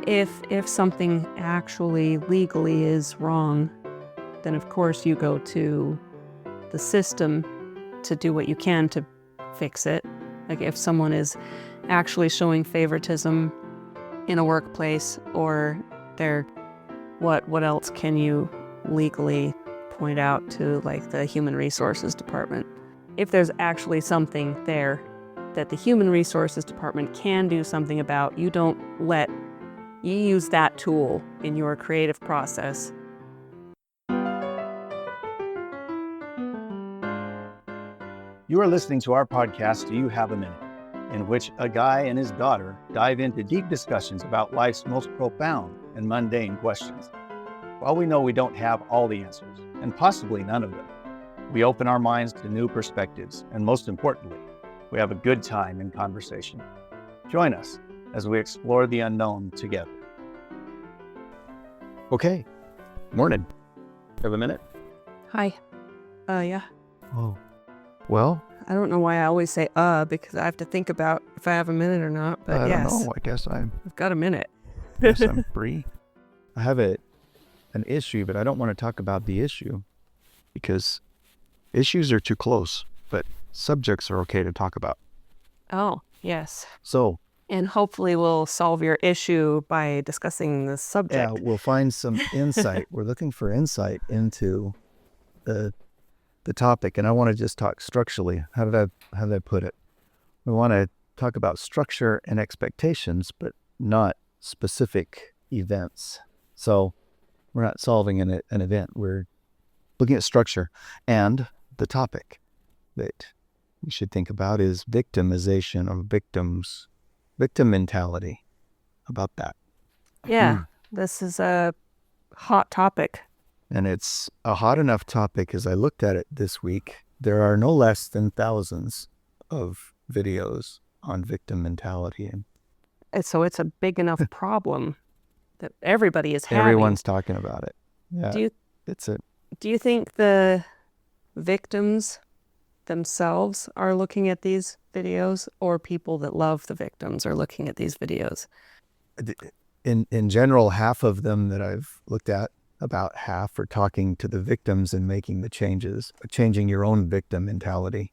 If something actually legally is wrong, then of course you go to the system to do what you can to fix it. Like if someone is actually showing favoritism in a workplace, or what else can you legally point out to, like, the human resources department? If there's actually something there that the human resources department can do something about, you use that tool in your creative process. You are listening to our podcast, Do You Have a Minute?, in which a guy and his daughter dive into deep discussions about life's most profound and mundane questions. While we know we don't have all the answers, and possibly none of them, we open our minds to new perspectives, and most importantly, we have a good time in conversation. Join us as we explore the unknown together. Okay, morning. Have a minute? Hi. Yeah. Oh. Well, I don't know why I always say because I have to think about if I have a minute or not, but I yes. don't know. I guess I've got a minute. I'm free. I have an issue, but I don't want to talk about the issue because issues are too close, but subjects are okay to talk about. Oh, yes. So. And hopefully we'll solve your issue by discussing the subject. Yeah, we'll find some insight. We're looking for insight into the topic, and I want to just talk structurally. How did I put it? We want to talk about structure and expectations, but not specific events. So we're not solving an event. We're looking at structure, and the topic that we should think about is victimization of victims. Victim mentality. About that. Yeah, This is a hot topic. And it's a hot enough topic. As I looked at it this week, there are no less than thousands of videos on victim mentality. And so it's a big enough problem that everybody is having. Everyone's talking about it. Yeah, Do you think the victims themselves are looking at these videos, or people that love the victims are looking at these videos? In general, half of them that I've looked at, about half, are talking to the victims and making the changes, changing your own victim mentality.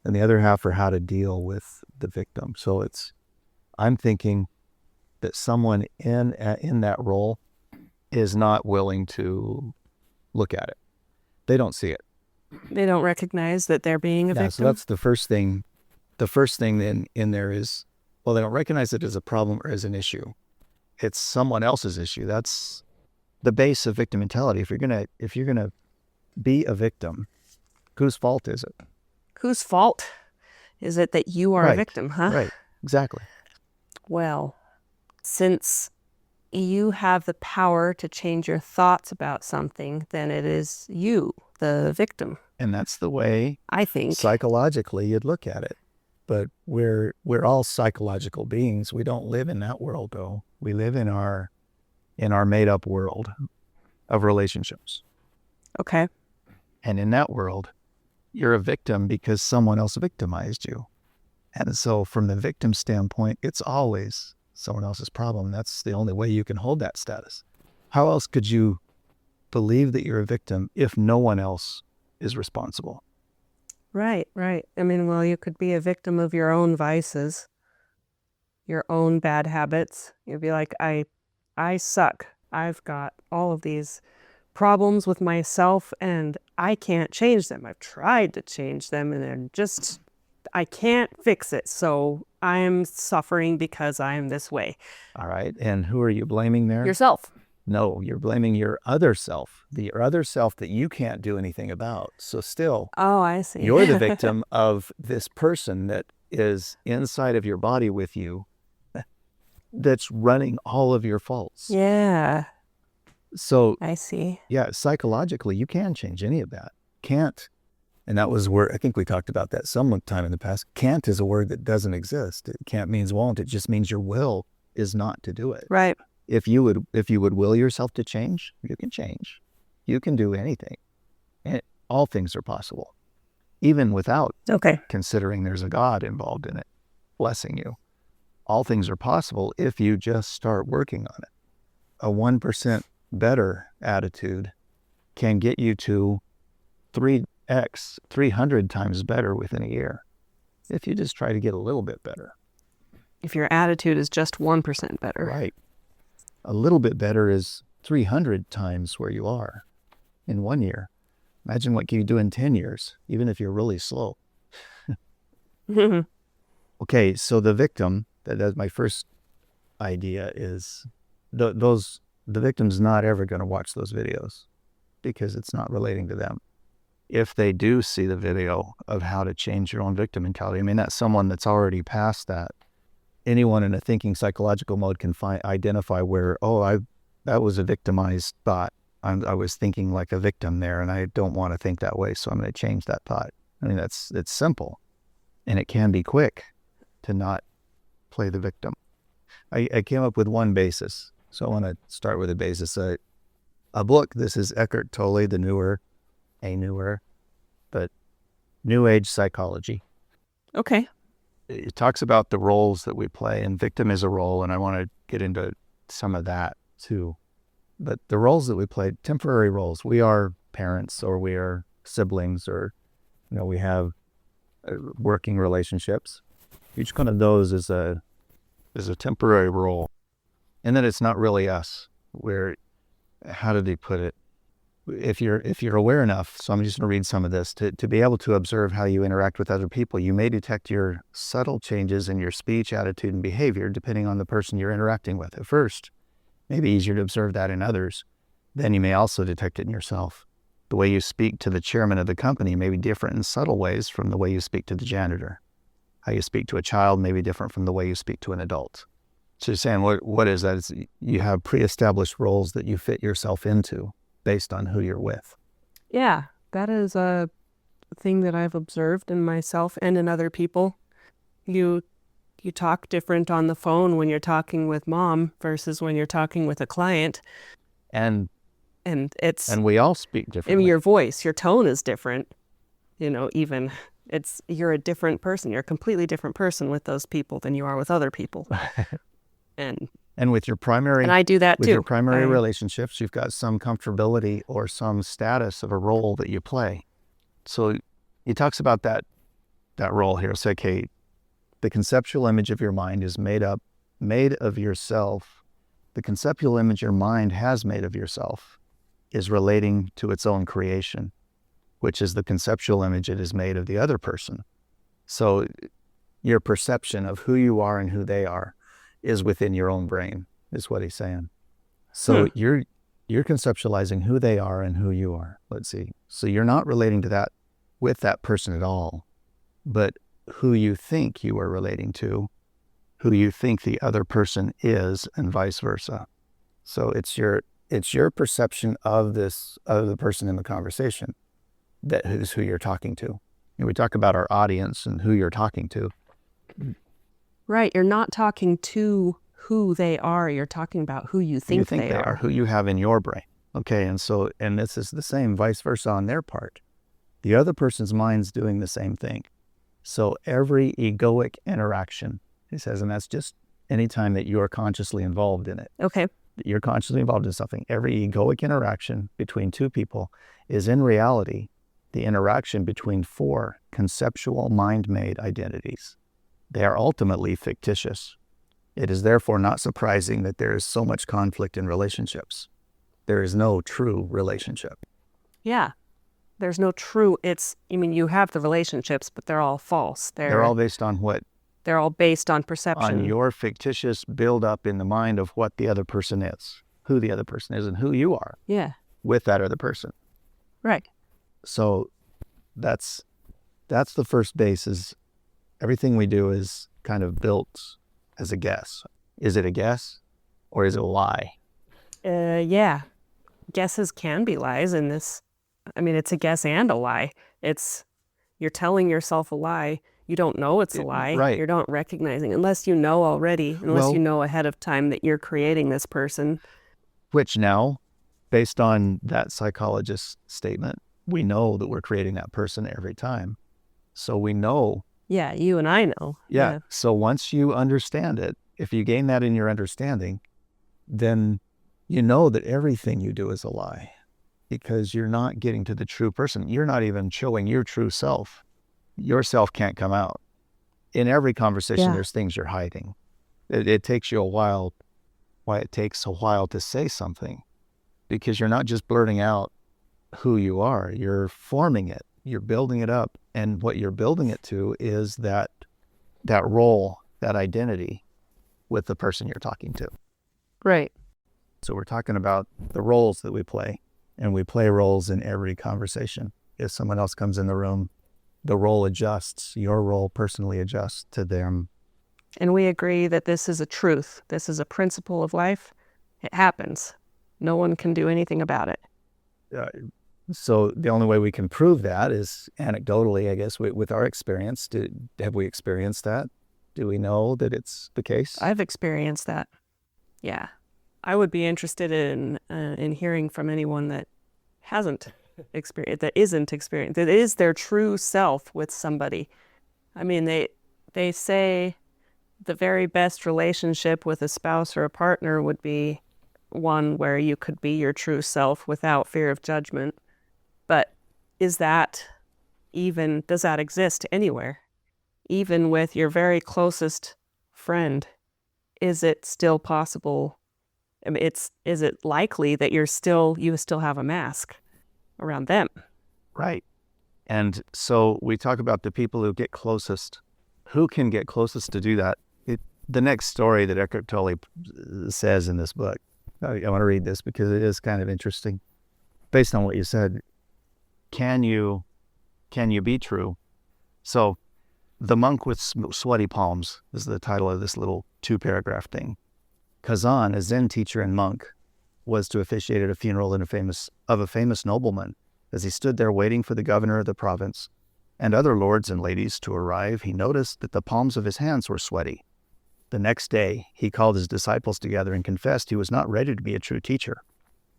And the other half are how to deal with the victim. So I'm thinking that someone in that role is not willing to look at it. They don't see it. They don't recognize that they're being a victim? So that's the first thing. The first thing in there is, well, they don't recognize it as a problem or as an issue. It's someone else's issue. That's the base of victim mentality. If you're gonna be a victim, whose fault is it? Whose fault is it that you are a victim, huh? Right, exactly. Well, since you have the power to change your thoughts about something, then it is you, the victim. And that's the way, I think, psychologically you'd look at it. But we're all psychological beings. We don't live in that world, though. We live in our made-up world of relationships. Okay. And in that world, you're a victim because someone else victimized you. And so from the victim standpoint, it's always someone else's problem. That's the only way you can hold that status. How else could you believe that you're a victim if no one else is responsible? Right. I mean, well, you could be a victim of your own vices, your own bad habits. You'd be like, I suck. I've got all of these problems with myself and I can't change them. I've tried to change them and I can't fix it. So I'm suffering because I am this way. All right. And who are you blaming there? Yourself. No, you're blaming your other self, the other self that you can't do anything about. So still, oh, I see. You're the victim of this person that is inside of your body with you that's running all of your faults. Yeah. So I see. Yeah, psychologically, you can change any of that. Can't. And that was where, I think we talked about that some time in the past. Can't is a word that doesn't exist. Can't means won't. It just means your will is not to do it. Right. If you would will yourself to change, you can change. You can do anything. And all things are possible, even without considering there's a God involved in it, blessing you. All things are possible if you just start working on it. a 1% better attitude can get you to 3x, 300 times better within a year if you just try to get a little bit better. If your attitude is just 1% better. Right. A little bit better is 300 times where you are in 1 year. Imagine what you do in 10 years, even if you're really slow. Okay, so the victim, that's my first idea, is the victim's not ever going to watch those videos because it's not relating to them. If they do see the video of how to change your own victim mentality, I mean, that's someone that's already past that. Anyone in a thinking psychological mode can identify where, that was a victimized thought. I was thinking like a victim there, and I don't want to think that way, so I'm going to change that thought. I mean, it's simple, and it can be quick to not play the victim. I came up with one basis, so I want to start with a basis. A book, this is Eckhart Tolle, the newer, but New Age psychology. Okay. It talks about the roles that we play, and victim is a role, and I want to get into some of that too. But the roles that we play, temporary roles, we are parents, or we are siblings, or we have working relationships. Each one of those is a temporary role, and then it's not really us. How did he put it? If you're aware enough, so I'm just going to read some of this, to be able to observe how you interact with other people, you may detect your subtle changes in your speech, attitude, and behavior depending on the person you're interacting with. At first, it may be easier to observe that in others. Then you may also detect it in yourself. The way you speak to the chairman of the company may be different in subtle ways from the way you speak to the janitor. How you speak to a child may be different from the way you speak to an adult. So you're saying, what is that? It's, you have pre-established roles that you fit yourself into based on who you're with. Yeah, that is a thing that I've observed in myself and in other people. You talk different on the phone when you're talking with mom versus when you're talking with a client. And we all speak differently. I mean, your voice, your tone is different. Even you're a different person. You're a completely different person with those people than you are with other people. And with your primary, and I do that with too. Your primary relationships, you've got some comfortability or some status of a role that you play. So he talks about that role here. So, okay, the conceptual image of your mind is made of yourself. The conceptual image your mind has made of yourself is relating to its own creation, which is the conceptual image it is made of the other person. So your perception of who you are and who they are is within your own brain, is what he's saying. So you're conceptualizing who they are and who you are. Let's see. So you're not relating to that with that person at all, but who you think you are relating to, who you think the other person is, and vice versa. So it's your perception of the person in the conversation that is who you're talking to. We talk about our audience and who you're talking to. Right. You're not talking to who they are. You're talking about who you think they are. Who you have in your brain. Okay. And this is the same vice versa on their part. The other person's mind's doing the same thing. So every egoic interaction, he says, and that's just any time that you're consciously involved in it. Okay. You're consciously involved in something. Every egoic interaction between two people is in reality the interaction between four conceptual mind-made identities. They are ultimately fictitious. It is therefore not surprising that there is so much conflict in relationships. There is no true relationship. Yeah. There's no true, you have the relationships, but they're all false. They're all based on what? They're all based on perception. On your fictitious build-up in the mind of what the other person is, who the other person is, and who you are. Yeah. With that other person. Right. So that's the first base. Is everything we do is kind of built as a guess. Is it a guess or is it a lie? Yeah. Guesses can be lies in this. I mean, it's a guess and a lie. You're telling yourself a lie. You don't know it's a lie. Right. You're not recognizing, unless you know already, you know ahead of time that you're creating this person. Which now, based on that psychologist's statement, we know that we're creating that person every time. So we know. Yeah, you and I know. Yeah. So once you understand it, if you gain that in your understanding, then you know that everything you do is a lie because you're not getting to the true person. You're not even showing your true self. Your self can't come out. In every conversation, there's things you're hiding. It takes you a while, why it takes a while to say something, because you're not just blurting out who you are, you're forming it, you're building it up. And what you're building it to is that role, that identity with the person you're talking to. Right. So we're talking about the roles that we play, and we play roles in every conversation. If someone else comes in the room, the role adjusts, your role personally adjusts to them. And we agree that this is a truth. This is a principle of life. It happens. No one can do anything about it. So the only way we can prove that is anecdotally, I guess, with our experience. Have we experienced that? Do we know that it's the case? I've experienced that. Yeah. I would be interested in hearing from anyone that hasn't experienced, that isn't experienced, that is their true self with somebody. I mean, they say the very best relationship with a spouse or a partner would be one where you could be your true self without fear of judgment. But does that exist anywhere? Even with your very closest friend, is it still possible? I mean, is it likely that you still have a mask around them? Right. And so we talk about the people who get closest. Who can get closest to do that? The next story that Eckhart Tolle says in this book, I want to read this because it is kind of interesting. Based on what you said, can you be true? So The Monk with Sweaty Palms is the title of this little 2-paragraph thing. Kazan, a Zen teacher and monk, was to officiate at a funeral of a famous nobleman. As he stood there waiting for the governor of the province and other lords and ladies to arrive, he noticed that the palms of his hands were sweaty. The next day, he called his disciples together and confessed he was not ready to be a true teacher.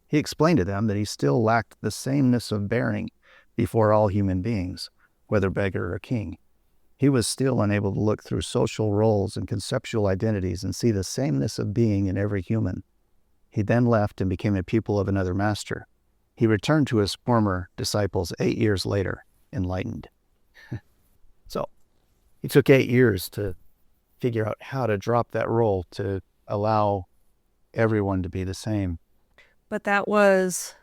He explained to them that he still lacked the sameness of bearing before all human beings, whether beggar or king. He was still unable to look through social roles and conceptual identities and see the sameness of being in every human. He then left and became a pupil of another master. He returned to his former disciples 8 years later, enlightened. So he took 8 years to figure out how to drop that role to allow everyone to be the same. But that was,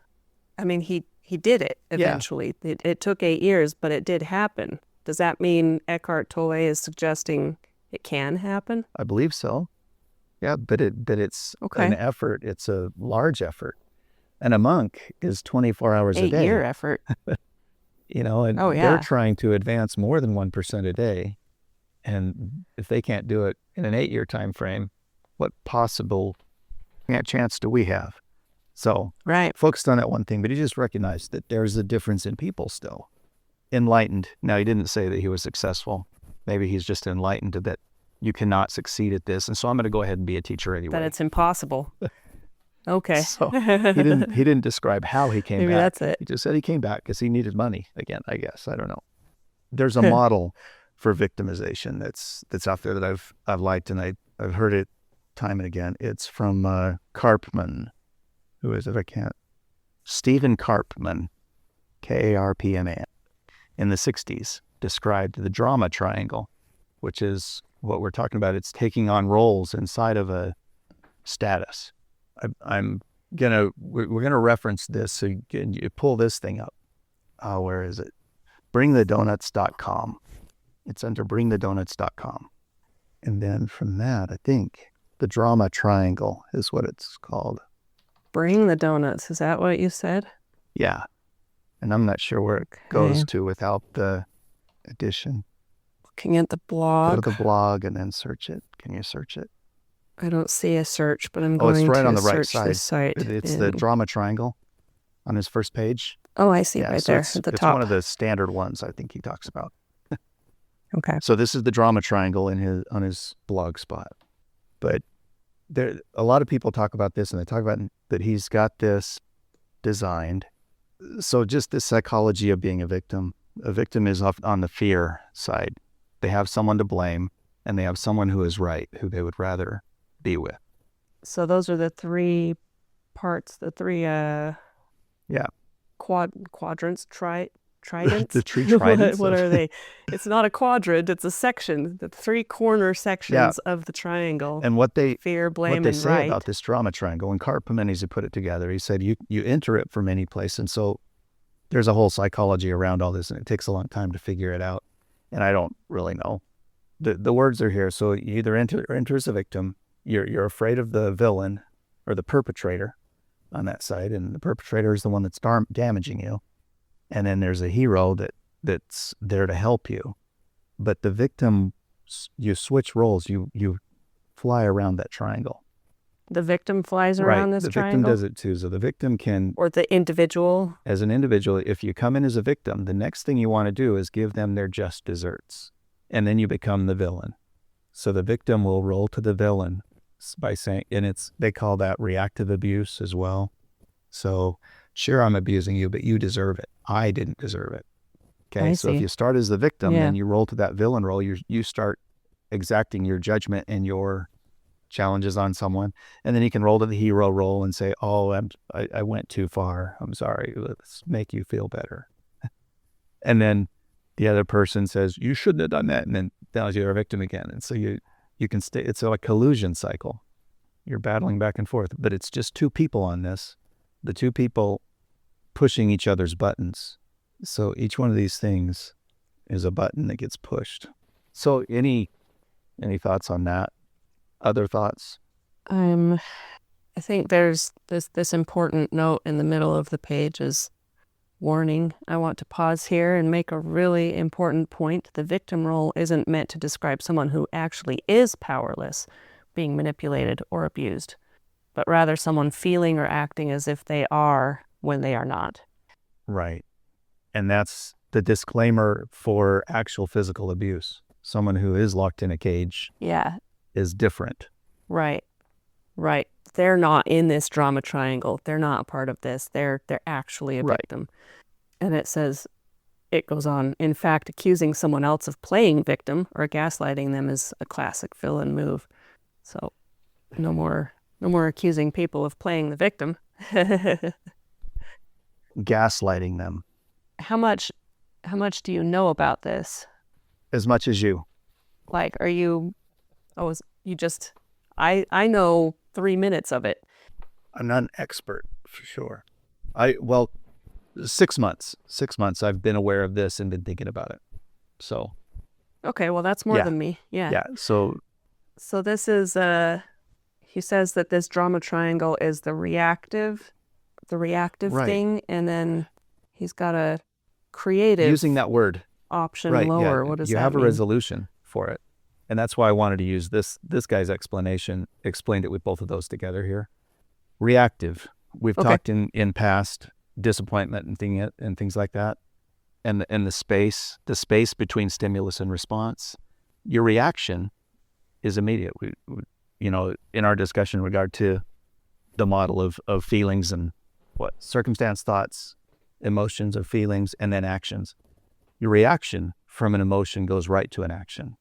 I mean, he did it eventually. Yeah. It took 8 years, but it did happen. Does that mean Eckhart Tolle is suggesting it can happen? I believe so. Yeah, but it's an effort. It's a large effort. And a monk is 24 hours a day. 8-year effort. And they're trying to advance more than 1% a day. And if they can't do it in an 8-year time frame, what possible chance do we have? So focused on that one thing, but he just recognized that there's a difference in people still. Enlightened. Now, he didn't say that he was successful. Maybe he's just enlightened that you cannot succeed at this. And so I'm going to go ahead and be a teacher anyway. That it's impossible. Okay. So he didn't describe how he came back. Maybe that's it. He just said he came back because he needed money again, I guess. I don't know. There's a model for victimization that's out there that I've liked, and I've heard it time and again. It's from Karpman. Who is it? Stephen Karpman, Karpman, in the 60s, described the drama triangle, which is what we're talking about. It's taking on roles inside of a status. We're gonna reference this, so you pull this thing up. Where is it? bringthedonuts.com. It's under bringthedonuts.com. And then from that, I think the drama triangle is what it's called. Bring the donuts. Is that what you said? Yeah. And I'm not sure where it goes to without the addition. Looking at the blog. Go to the blog and then search it. Can you search it? I don't see a search, but I'm going to it's right on the right search side. this site. It's the drama triangle on his first page. Oh, I see, right there at the top. It's one of the standard ones I think he talks about. Okay. So this is the drama triangle on his blog spot. But a lot of people talk about this, and they talk about that he's got this designed. So just the psychology of being a victim. A victim is on the fear side. They have someone to blame, and they have someone who is right, who they would rather be with. So those are the 3 parts, the three Yeah. quadrants, tridents. The tree tridents. What are they? It's not a quadrant, it's a section, the three corner sections of the triangle. And what they fear, blame, what they and say right. about this drama triangle, and Parmenides had put it together, he said you enter it from any place. And so there's a whole psychology around all this, and it takes a long time to figure it out. And I don't really know. The words are here. So you either enter as a victim, you're afraid of the villain or the perpetrator on that side, and the perpetrator is the one that's damaging you. And then there's a hero that's there to help you. But the victim, you switch roles, you fly around that triangle. The victim flies around this triangle? The victim does it too. So the victim can... Or the individual? As an individual, if you come in as a victim, the next thing you want to do is give them their just desserts. And then you become the villain. So the victim will roll to the villain by saying, and they call that reactive abuse as well. So sure, I'm abusing you, but you deserve it. I didn't deserve it. Okay, so if you start as the victim, then you roll to that villain role, you start exacting your judgment and your challenges on someone, and then you can roll to the hero role and say, oh, I went too far. I'm sorry. Let's make you feel better. And then the other person says, you shouldn't have done that. And then now you're a victim again. And so you can stay, it's a collusion cycle. You're battling back and forth, but it's just two people on this. The two people pushing each other's buttons. So each one of these things is a button that gets pushed. So any thoughts on that? Other thoughts? I think there's this important note in the middle of the page is warning. I want to pause here and make a really important point. The victim role isn't meant to describe someone who actually is powerless, being manipulated or abused, but rather someone feeling or acting as if they are when they are not. Right. And that's the disclaimer for actual physical abuse. Someone who is locked in a cage is different. Right. They're not in this drama triangle. They're not a part of this. They're actually a victim. And it goes on, in fact, accusing someone else of playing victim or gaslighting them is a classic villain move. So no more accusing people of playing the victim. Gaslighting them. How much do you know about this? As much as you. Like, are you, I know 3 minutes of it. I'm not an expert for sure. 6 months. 6 months I've been aware of this and been thinking about it. So. Okay, well that's more than me. Yeah. Yeah. So this is he says that this drama triangle is the reactive thing, and then he's got a creative using that word option lower. What does that mean? You have a resolution for it. And that's why I wanted to use this guy's explanation, explained it with both of those together here. Reactive. We've talked in past disappointment and things like that. And the space between stimulus and response. Your reaction is immediate. We in our discussion in regard to the model of feelings and circumstance, thoughts, emotions or feelings, and then actions. Your reaction from an emotion goes right to an action.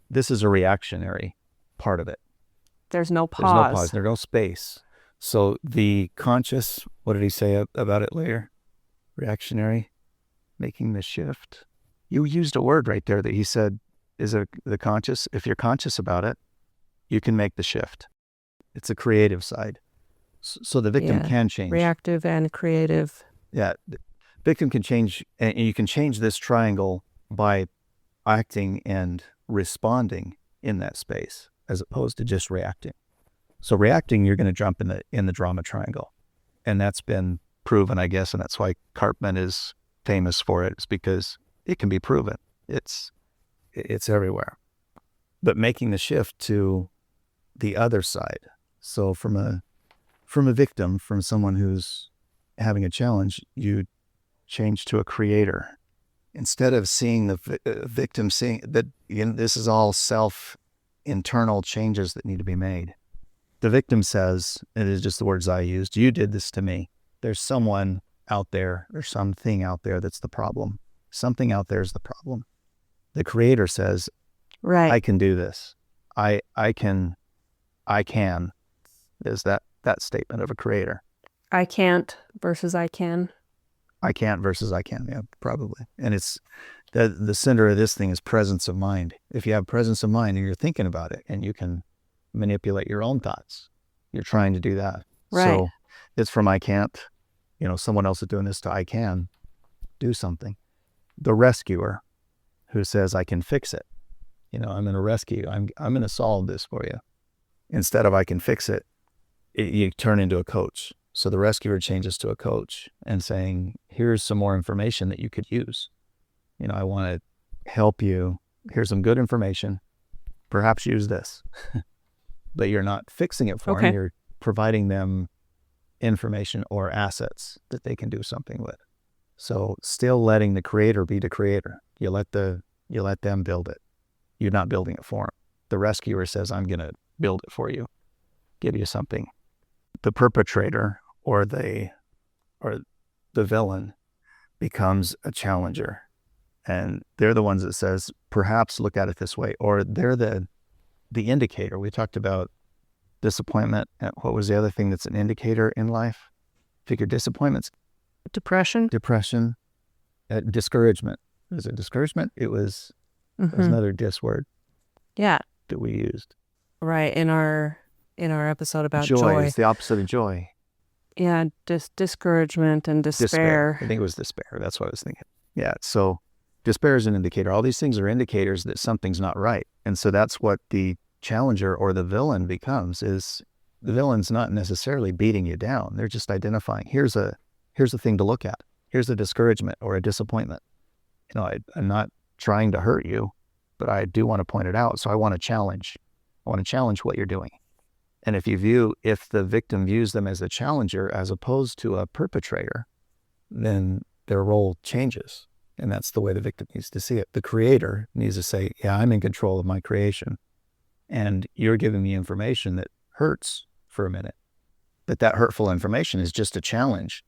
This is a reactionary part of it. There's no pause. There's no pause. There's no space. So the conscious, what did he say about it later? Reactionary, making the shift. You used a word right there that he said is the conscious. If you're conscious about it, you can make the shift. It's a creative side. So the victim can change. Reactive and creative. Yeah. The victim can change, and you can change this triangle by acting and responding in that space as opposed to just reacting. So reacting, you're going to jump in the drama triangle. And that's been proven, I guess, and that's why Karpman is famous for it, is because it can be proven. It's everywhere. But making the shift to the other side. So from a victim, from someone who's having a challenge, you change to a creator. Instead of seeing the victim, seeing that this is all internal changes that need to be made. The victim says, it is just the words I used, you did this to me. There's someone out there or something out there that's the problem. Something out there is the problem. The creator says, I can do this. I can is that statement of a creator. I can't versus I can. I can't versus I can. Yeah, probably. And it's the center of this thing is presence of mind. If you have presence of mind and you're thinking about it and you can manipulate your own thoughts, you're trying to do that. Right. So it's from I can't, someone else is doing this to I can do something. The rescuer who says I can fix it. I'm going to rescue you. I'm going to solve this for you. Instead of I can fix it, you turn into a coach. So the rescuer changes to a coach and saying, here's some more information that you could use. I want to help you. Here's some good information. Perhaps use this. But you're not fixing it for them. You're providing them information or assets that they can do something with. So still letting the creator be the creator. You let them build it. You're not building it for them. The rescuer says, I'm going to build it for you, give you something. The perpetrator or the villain becomes a challenger. And they're the ones that says, perhaps look at it this way. Or they're the indicator. We talked about disappointment. And what was the other thing that's an indicator in life? Figure disappointments. Depression. Discouragement. Was it discouragement? It was, there's another dis word. Yeah. That we used. Right. In our episode about joy. Is the opposite of joy. Yeah. Discouragement and despair. I think it was despair. That's what I was thinking. Yeah. So despair is an indicator. All these things are indicators that something's not right. And so that's what the challenger or the villain becomes, is the villain's not necessarily beating you down. They're just identifying, here's a thing to look at. Here's a discouragement or a disappointment. I'm not trying to hurt you, but I do want to point it out. So I want to challenge. I want to challenge what you're doing. And if the victim views them as a challenger as opposed to a perpetrator, then their role changes. And that's the way the victim needs to see it. The creator needs to say, yeah, I'm in control of my creation. And you're giving me information that hurts for a minute. But that hurtful information is just a challenge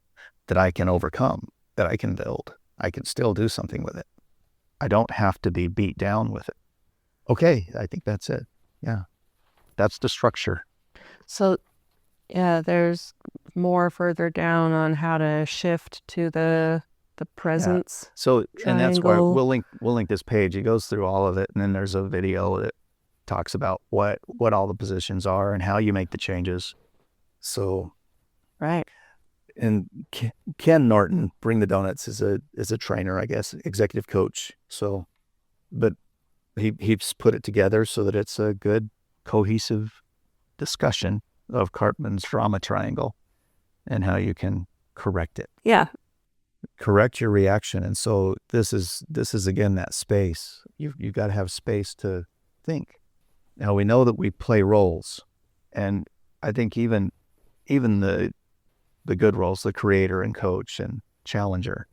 that I can overcome, that I can build. I can still do something with it. I don't have to be beat down with it. Okay, I think that's it. Yeah, that's the structure. So, yeah, there's more further down on how to shift to the presence. Yeah. So, triangle. And that's why we'll link this page. It goes through all of it, and then there's a video that talks about what all the positions are and how you make the changes. So, right. And Ken Norton, Bring the Donuts, is a trainer, I guess, executive coach. So, but he's put it together so that it's a good, cohesive discussion of Cartman's drama triangle and how you can correct it. Yeah. Correct your reaction. And so this is again that space. You've got to have space to think. Now we know that we play roles, and I think even the good roles, the creator and coach and challenger,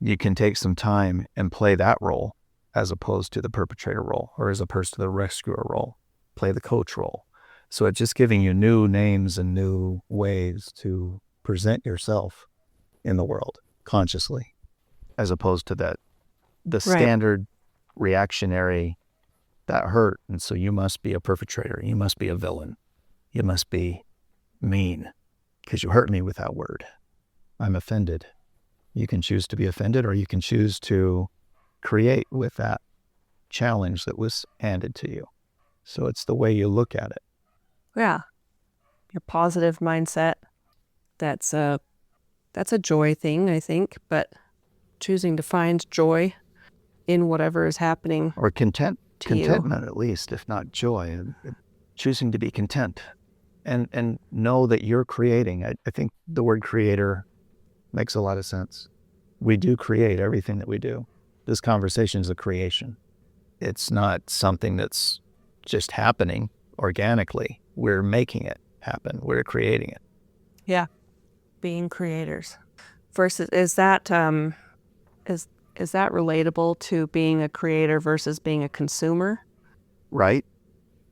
you can take some time and play that role as opposed to the perpetrator role, or as opposed to the rescuer role, play the coach role. So it's just giving you new names and new ways to present yourself in the world consciously, as opposed to the standard reactionary, that hurt, and so you must be a perpetrator, you must be a villain, you must be mean because you hurt me with that word. I'm offended. You can choose to be offended, or you can choose to create with that challenge that was handed to you. So it's the way you look at it. Yeah. Your positive mindset. That's a joy thing, I think, but choosing to find joy in whatever is happening. Or contentment, at least, if not joy. Choosing to be content and know that you're creating. I think the word creator makes a lot of sense. We do create everything that we do. This conversation is a creation. It's not something that's just happening organically. We're making it happen. We're creating it. Yeah. Being creators. Versus, is that relatable to being a creator versus being a consumer? Right.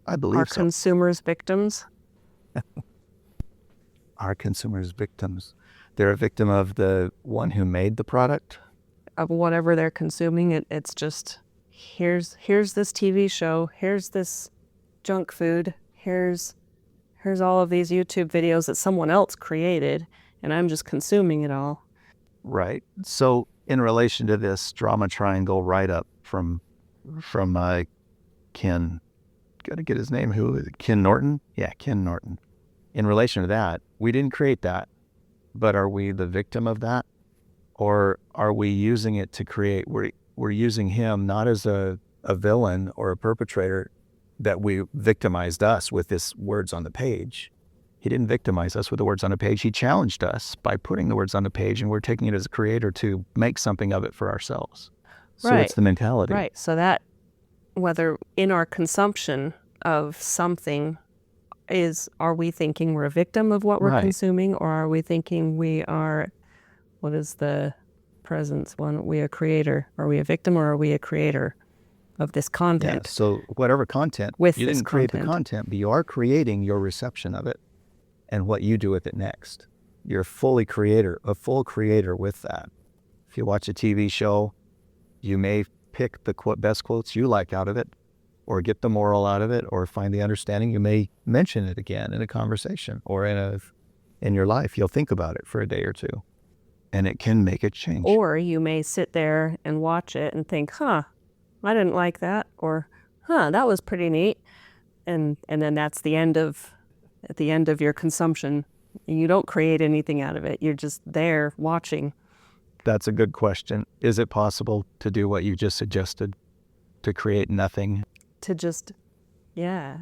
I believe Are so. consumers victims? Are consumers victims? They're a victim of the one who made the product? Of whatever they're consuming. It's just, here's this TV show, here's this junk food, here's all of these YouTube videos that someone else created, and I'm just consuming it all. Right. So in relation to this drama triangle write-up from Ken, got to get his name, who is it? Ken Norton? Yeah, Ken Norton. In relation to that, we didn't create that, but are we the victim of that? Or are we using it to create, we're using him not as a villain or a perpetrator that we victimized us with his words on the page. He didn't victimize us with the words on the page. He challenged us by putting the words on the page, and we're taking it as a creator to make something of it for ourselves. So Right. it's the mentality. Right. So that, whether in our consumption of something, are we thinking we're a victim of what we're Right. consuming, or are we thinking we are, what is the presence one? We a creator? Are we a victim, or are we a creator of this content? Yeah, so whatever content, With you this didn't create the content. content, but you are creating your reception of it and what you do with it next. You're a full creator with that. If you watch a TV show, you may pick the best quotes you like out of it, or get the moral out of it, or find the understanding. You may mention it again in a conversation, or in your life. You'll think about it for a day or two, and it can make it change. Or you may sit there and watch it and think, I didn't like that, or that was pretty neat, and then that's at the end of your consumption. You don't create anything out of it. You're just there watching. That's a good question. Is it possible to do what you just suggested, to create nothing? To just, yeah.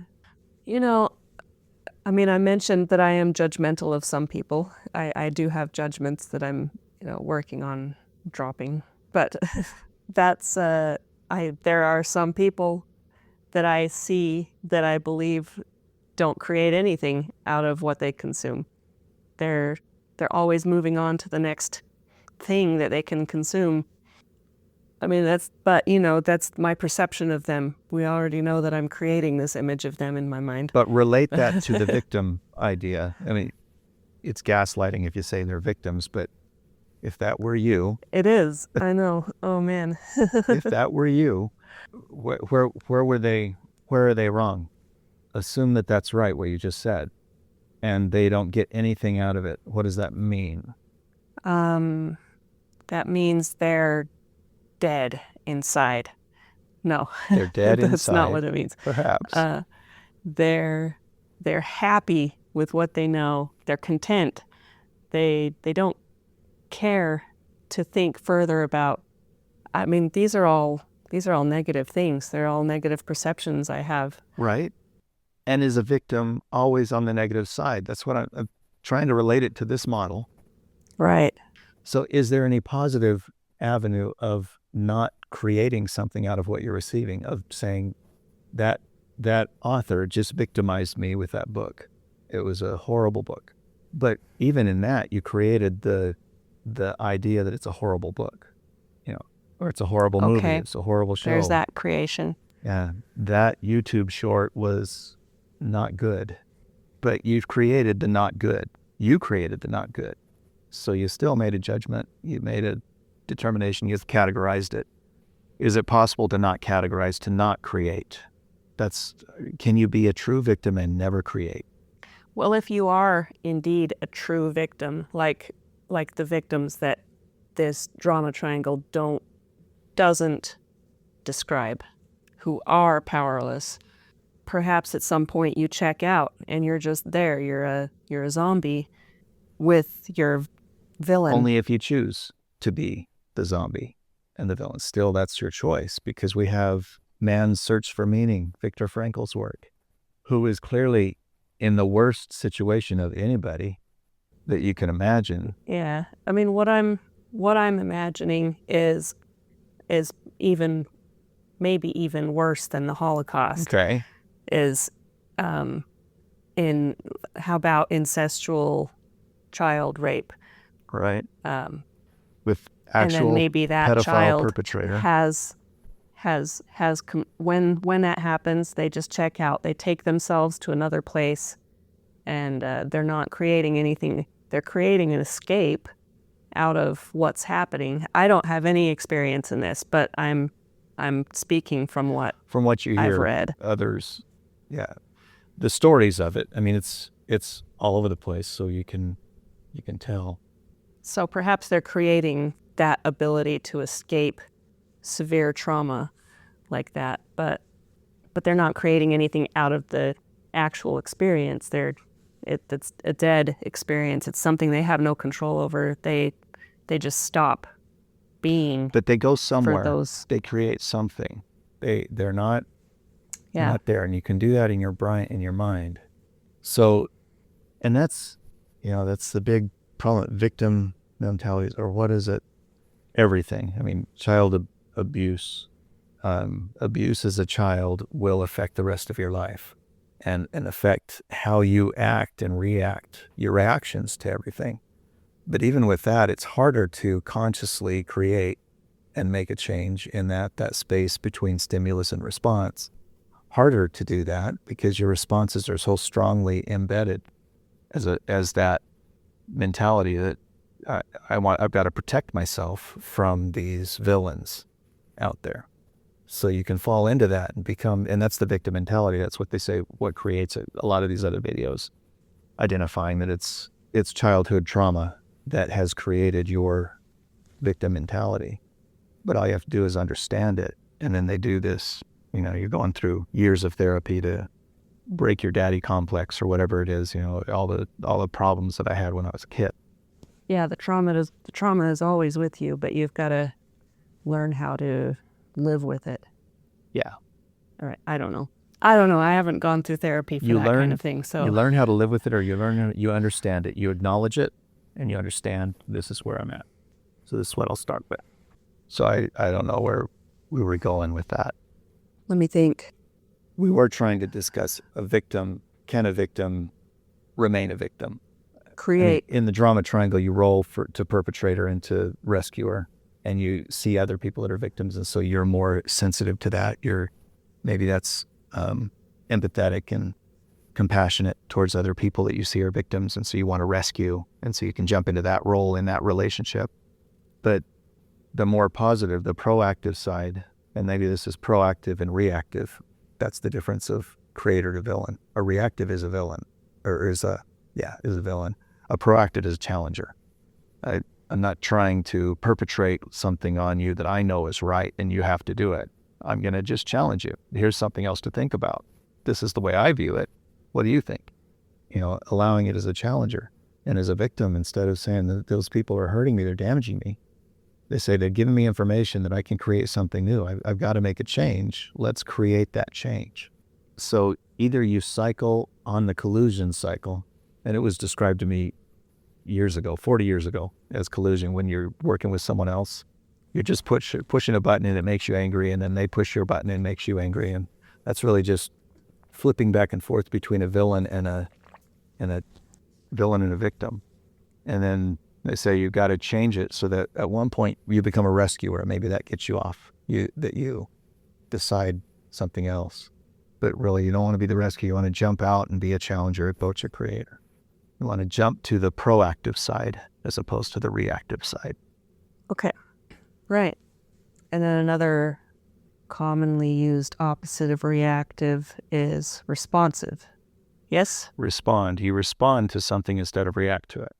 I mentioned that I am judgmental of some people. I do have judgments that I'm, working on dropping. But that's, there are some people that I see that I believe don't create anything out of what they consume. They're always moving on to the next thing that they can consume. That's my perception of them. We already know that I'm creating this image of them in my mind. But relate that to the victim idea. It's gaslighting if you say they're victims, but if that were you... It is. I know. Oh, man. If that were you, where are they wrong? Assume that that's right, what you just said, and they don't get anything out of it. What does that mean? That means they're dead inside. No. They're dead inside. That's not what it means. Perhaps. They're happy with what they know. They're content. They don't care to think further about. These are all negative things. They're all negative perceptions I have. Right. And is a victim always on the negative side? That's what I'm trying to relate it to this model. Right. So is there any positive avenue of not creating something out of what you're receiving, of saying that author just victimized me with that book? It was a horrible book. But even in that, you created the idea that it's a horrible book, or it's a horrible movie, it's a horrible show. There's that creation. Yeah, that YouTube short was not good, but you've created the not good. You created the not good. So you still made a judgment. You made a determination. You've categorized it. Is it possible to not categorize, to not create? Can you be a true victim and never create? Well, if you are indeed a true victim, like the victims that this drama triangle doesn't describe, who are powerless, perhaps at some point you check out and you're just there. You're a zombie with your villain. Only if you choose to be the zombie and the villain. Still, that's your choice, because we have Man's Search for Meaning, Viktor Frankl's work, who is clearly in the worst situation of anybody that you can imagine. Yeah. What I'm imagining is maybe even worse than the Holocaust. Okay. Is how about incestual child rape? Right. With actual and then maybe that pedophile child perpetrator has when that happens, they just check out. They take themselves to another place, and they're not creating anything. They're creating an escape out of what's happening. I don't have any experience in this, but I'm speaking from what you hear I've read. Others. Yeah, the stories of it. It's all over the place. So you can You can tell. So perhaps they're creating that ability to escape severe trauma like that, but they're not creating anything out of the actual experience. It's a dead experience. It's something they have no control over. They just stop being. But they go somewhere. For those. They create something. They're not. Yeah. They're not there, and you can do that in your brain, in your mind. So, and that's the big problem. Victim mentalities, or what is it? Everything. I mean, child abuse. Abuse as a child will affect the rest of your life, and affect how you act and react, your reactions to everything. But even with that, it's harder to consciously create and make a change in that space between stimulus and response. Harder to do that because your responses are so strongly embedded as that mentality that I've got to protect myself from these villains out there. So you can fall into that and become, and that's the victim mentality. That's what they say, what creates it. A lot of these other videos identifying that it's childhood trauma that has created your victim mentality. But all you have to do is understand it. And then they do this, you're going through years of therapy to break your daddy complex or whatever it is, all the problems that I had when I was a kid. Yeah, the trauma is always with you, but you've got to learn how to live with it. Yeah. All right. I don't know. I haven't gone through therapy for that kind of thing. So you learn how to live with it, or you understand it. You acknowledge it, and you understand this is where I'm at. So this is what I'll start with. So I don't know where we were going with that. Let me think. We were trying to discuss can a victim remain a victim? Create. In the drama triangle, you roll to perpetrator and to rescuer, and you see other people that are victims, and so you're more sensitive to that. Maybe that's empathetic and compassionate towards other people that you see are victims, and so you want to rescue, and so you can jump into that role in that relationship. But the more positive, the proactive side, and maybe this is proactive and reactive, that's the difference of creator to villain. A reactive is a villain, or is a villain. A proactive is a challenger. I'm not trying to perpetrate something on you that I know is right and you have to do it. I'm going to just challenge you. Here's something else to think about. This is the way I view it. What do you think? Allowing it as a challenger and as a victim, instead of saying that those people are hurting me, they're damaging me. They say they're giving me information that I can create something new. I've got to make a change. Let's create that change. So either you cycle on the collusion cycle, and it was described to me 40 years ago as collusion. When you're working with someone else, you're just pushing a button and it makes you angry, and then they push your button and it makes you angry. And that's really just flipping back and forth between a villain and a victim. And then they say you've got to change it so that at one point you become a rescuer. Maybe that gets you off, that you decide something else. But really, you don't want to be the rescuer. You want to jump out and be a challenger, coach, a creator. You want to jump to the proactive side as opposed to the reactive side. Okay. Right. And then another commonly used opposite of reactive is responsive. Yes? Respond. You respond to something instead of react to it.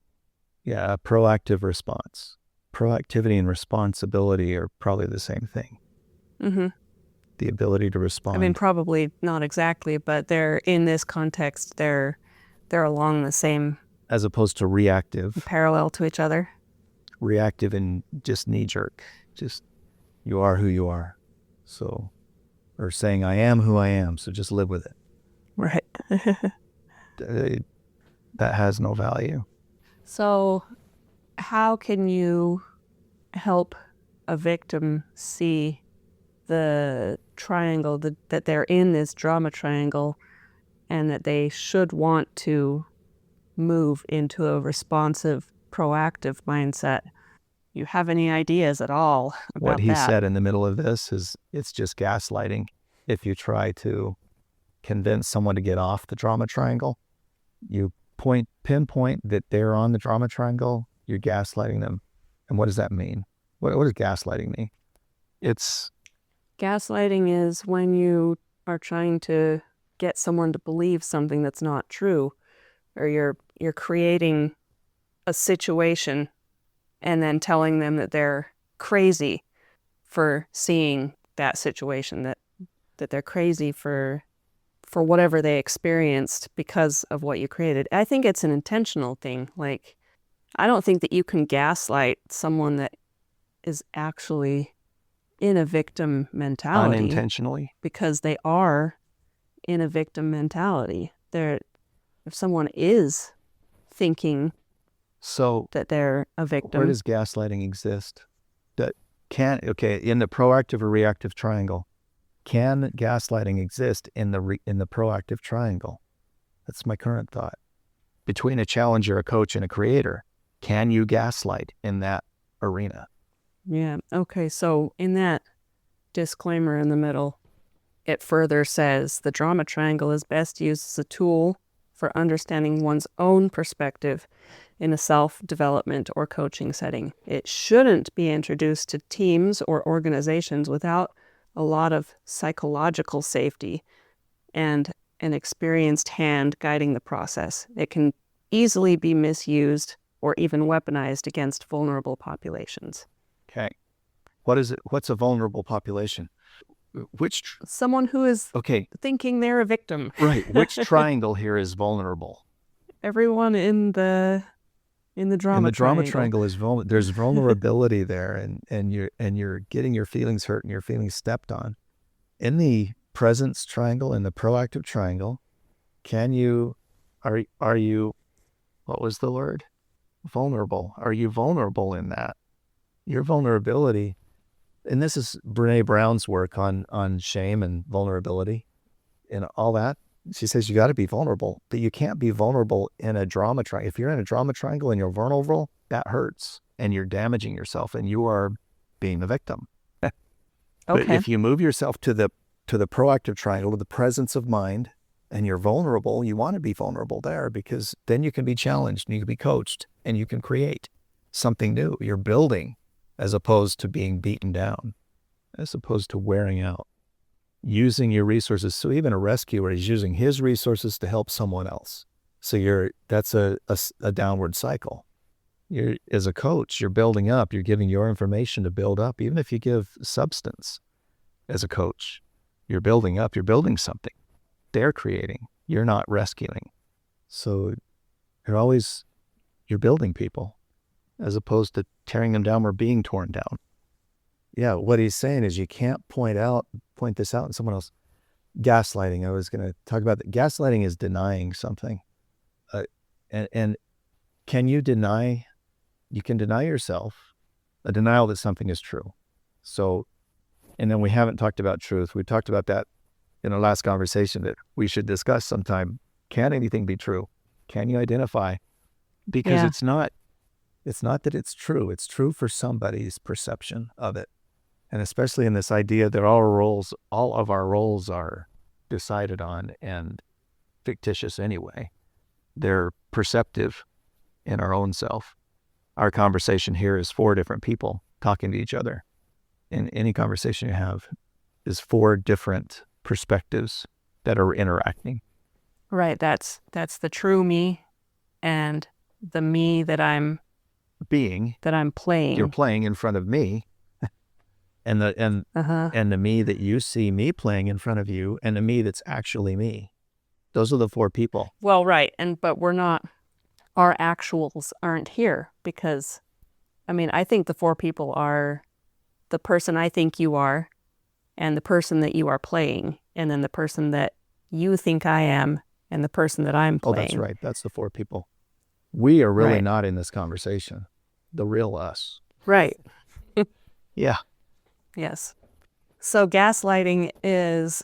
Yeah, a proactive response. Proactivity and responsibility are probably the same thing. Mm-hmm. The ability to respond. I mean, probably not exactly, but they're, in this context, they're along the same. As opposed to reactive. Parallel to each other. Reactive and just knee-jerk. Just, you are who you are. So, or saying, I am who I am, so just live with it. Right. That has no value. So, how can you help a victim see the triangle, that they're in this drama triangle, and that they should want to move into a responsive, proactive mindset? You have any ideas at all about what he that? said in the middle of this is, it's just gaslighting. If you try to convince someone to get off the drama triangle, you pinpoint that they're on the drama triangle, you're gaslighting them. And what does that mean? What does gaslighting mean? Gaslighting is when you are trying to get someone to believe something that's not true, or you're creating a situation and then telling them that they're crazy for seeing that situation, that they're crazy for whatever they experienced because of what you created. I think it's an intentional thing. Like, I don't think that you can gaslight someone that is actually in a victim mentality Unintentionally. because they are in a victim mentality. If someone is thinking So that they're a victim. where does gaslighting exist? In the proactive or reactive triangle, can gaslighting exist in the proactive triangle? That's my current thought. Between a challenger, a coach, and a creator, can you gaslight in that arena? Yeah. Okay. So in that disclaimer in the middle, it further says the drama triangle is best used as a tool for understanding one's own perspective in a self-development or coaching setting. It shouldn't be introduced to teams or organizations without a lot of psychological safety and an experienced hand guiding the process. It can easily be misused or even weaponized against vulnerable populations. Okay. What is it? What's a vulnerable population? Someone who is thinking they're a victim. Right. Which triangle here is vulnerable? Everyone in the drama in the drama triangle is there's vulnerability there, and you're getting your feelings hurt and your feelings stepped on. In the presence triangle, in the proactive triangle, are you what was the word? Vulnerable. Are you vulnerable in that? Your vulnerability, and this is Brene Brown's work on shame and vulnerability and all that. She says you got to be vulnerable, but you can't be vulnerable in a drama triangle. If you're in a drama triangle and you're vulnerable, that hurts and you're damaging yourself and you are being the victim. But if you move yourself to the proactive triangle, to the presence of mind, and you're vulnerable, you want to be vulnerable there, because then you can be challenged and you can be coached and you can create something new. You're building, as opposed to being beaten down, as opposed to wearing out. Using your resources. So even a rescuer is using his resources to help someone else. So that's a downward cycle. As a coach, you're building up, you're giving your information to build up. Even if you give substance as a coach, you're building up, you're building something. They're creating, you're not rescuing. So you're building people as opposed to tearing them down or being torn down. Yeah, what he's saying is you can't point this out in someone else. Gaslighting, I was going to talk about that. Gaslighting is denying something. And can you deny? You can deny yourself a denial that something is true. So, and then we haven't talked about truth. We talked about that in our last conversation that we should discuss sometime. Can anything be true? Can you identify? Because it's not that it's true. It's true for somebody's perception of it. And especially in this idea that all of our roles are decided on and fictitious anyway. They're perceptive in our own self. Our conversation here is 4 different people talking to each other. And any conversation you have is 4 different perspectives that are interacting. Right. That's the true me and the me that I'm playing. You're playing in front of me. And the me that you see me playing in front of you, and the me that's actually me. Those are the 4 people. Well, right. But our actuals aren't here, because, I think the 4 people are the person I think you are, and the person that you are playing, and then the person that you think I am, and the person that I'm playing. Oh, that's right. That's the 4 people. We are really not in this conversation. The real us. Right. Yeah. Yes. So gaslighting is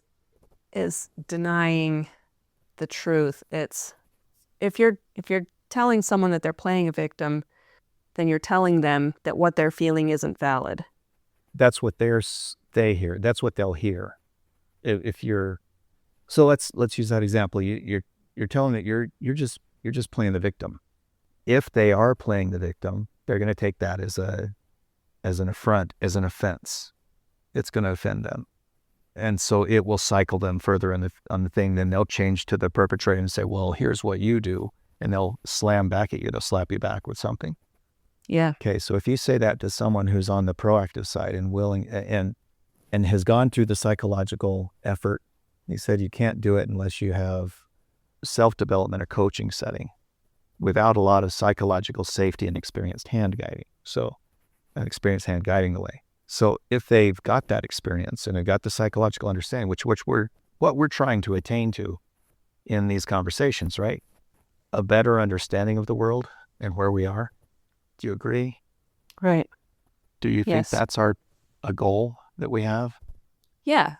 denying the truth. It's if you're telling someone that they're playing a victim, then you're telling them that what they're feeling isn't valid. That's what they hear. That's what they'll hear. So let's use that example. You're telling that you're just playing the victim. If they are playing the victim, they're going to take that as an affront, as an offense. It's going to offend them. And so it will cycle them further on the thing. Then they'll change to the perpetrator and say, well, here's what you do. and they'll slam back at you. They'll slap you back with something. Yeah. Okay, so if you say that to someone who's on the proactive side and willing and has gone through the psychological effort, he said you can't do it unless you have self-development or coaching setting without a lot of psychological safety and experienced hand guiding. So an experienced hand guiding the way. So if they've got that experience and they've got the psychological understanding, which what we're trying to attain to in these conversations, right? A better understanding of the world and where we are. Do you agree? Right. Do you think Yes. that's a goal that we have? Yeah.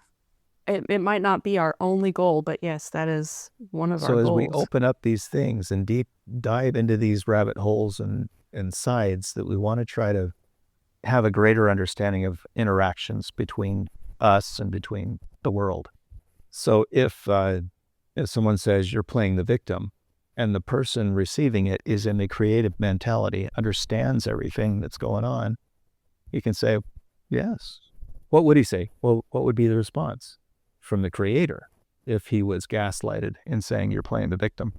It might not be our only goal, but yes, that is one of our So as goals. we open up these things and deep dive into these rabbit holes and sides, that we want to try to have a greater understanding of interactions between us and between the world. So if someone says you're playing the victim and the person receiving it is in the creative mentality, understands everything that's going on, you can say, yes. What would he say? Well, what would be the response from the creator if he was gaslighted in saying you're playing the victim?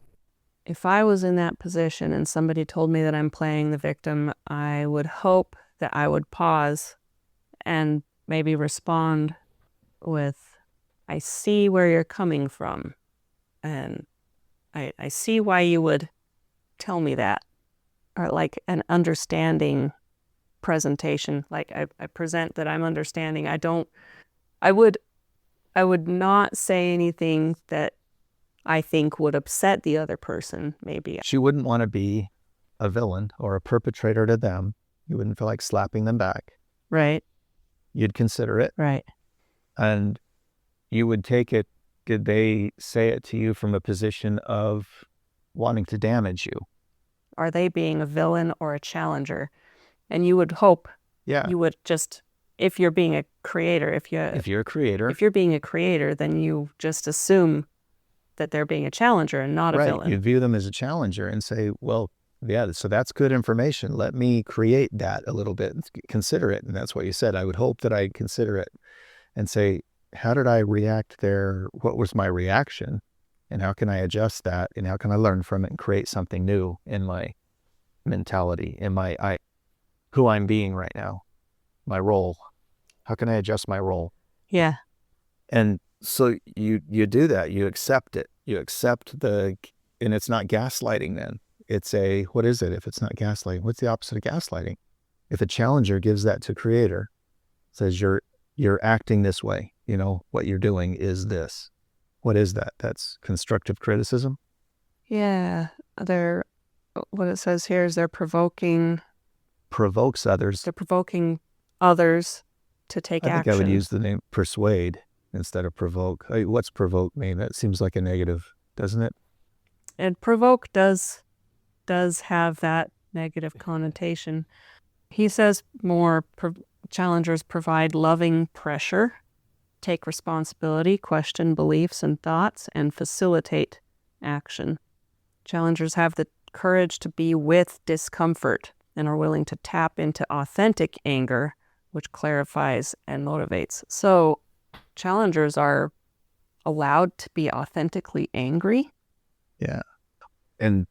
If I was in that position and somebody told me that I'm playing the victim, I would hope that I would pause and maybe respond with, I see where you're coming from, and I see why you would tell me that, or like an understanding presentation. Like I present that I'm understanding. I would not say anything that I think would upset the other person, maybe. She wouldn't want to be a villain or a perpetrator to them. You wouldn't feel like slapping them back. Right. You'd consider it. Right. And you would take it, did they say it to you from a position of wanting to damage you? Are they being a villain or a challenger? And you would hope, you would just, if you're being a creator, if you're a creator, if you're being a creator, then you just assume that they're being a challenger and not a villain. You view them as a challenger and say, well, yeah, so that's good information. Let me create that a little bit and consider it. And that's what you said. I would hope that I'd consider it and say, how did I react there? What was my reaction? And how can I adjust that? And how can I learn from it and create something new in my mentality, in who I'm being right now, my role? How can I adjust my role? Yeah. And so you do that. You accept it. You accept and it's not gaslighting then. It's what is it if it's not gaslighting? What's the opposite of gaslighting? If a challenger gives that to creator, says you're acting this way, what you're doing is this. What is that? That's constructive criticism? Yeah. What it says here is provokes others. They're provoking others to take action. I think I would use the name persuade instead of provoke. What's provoke mean? That seems like a negative, doesn't it? And provoke does have that negative connotation. He says more, challengers provide loving pressure, take responsibility, question beliefs and thoughts, and facilitate action. Challengers have the courage to be with discomfort and are willing to tap into authentic anger, which clarifies and motivates. So challengers are allowed to be authentically angry. Yeah. And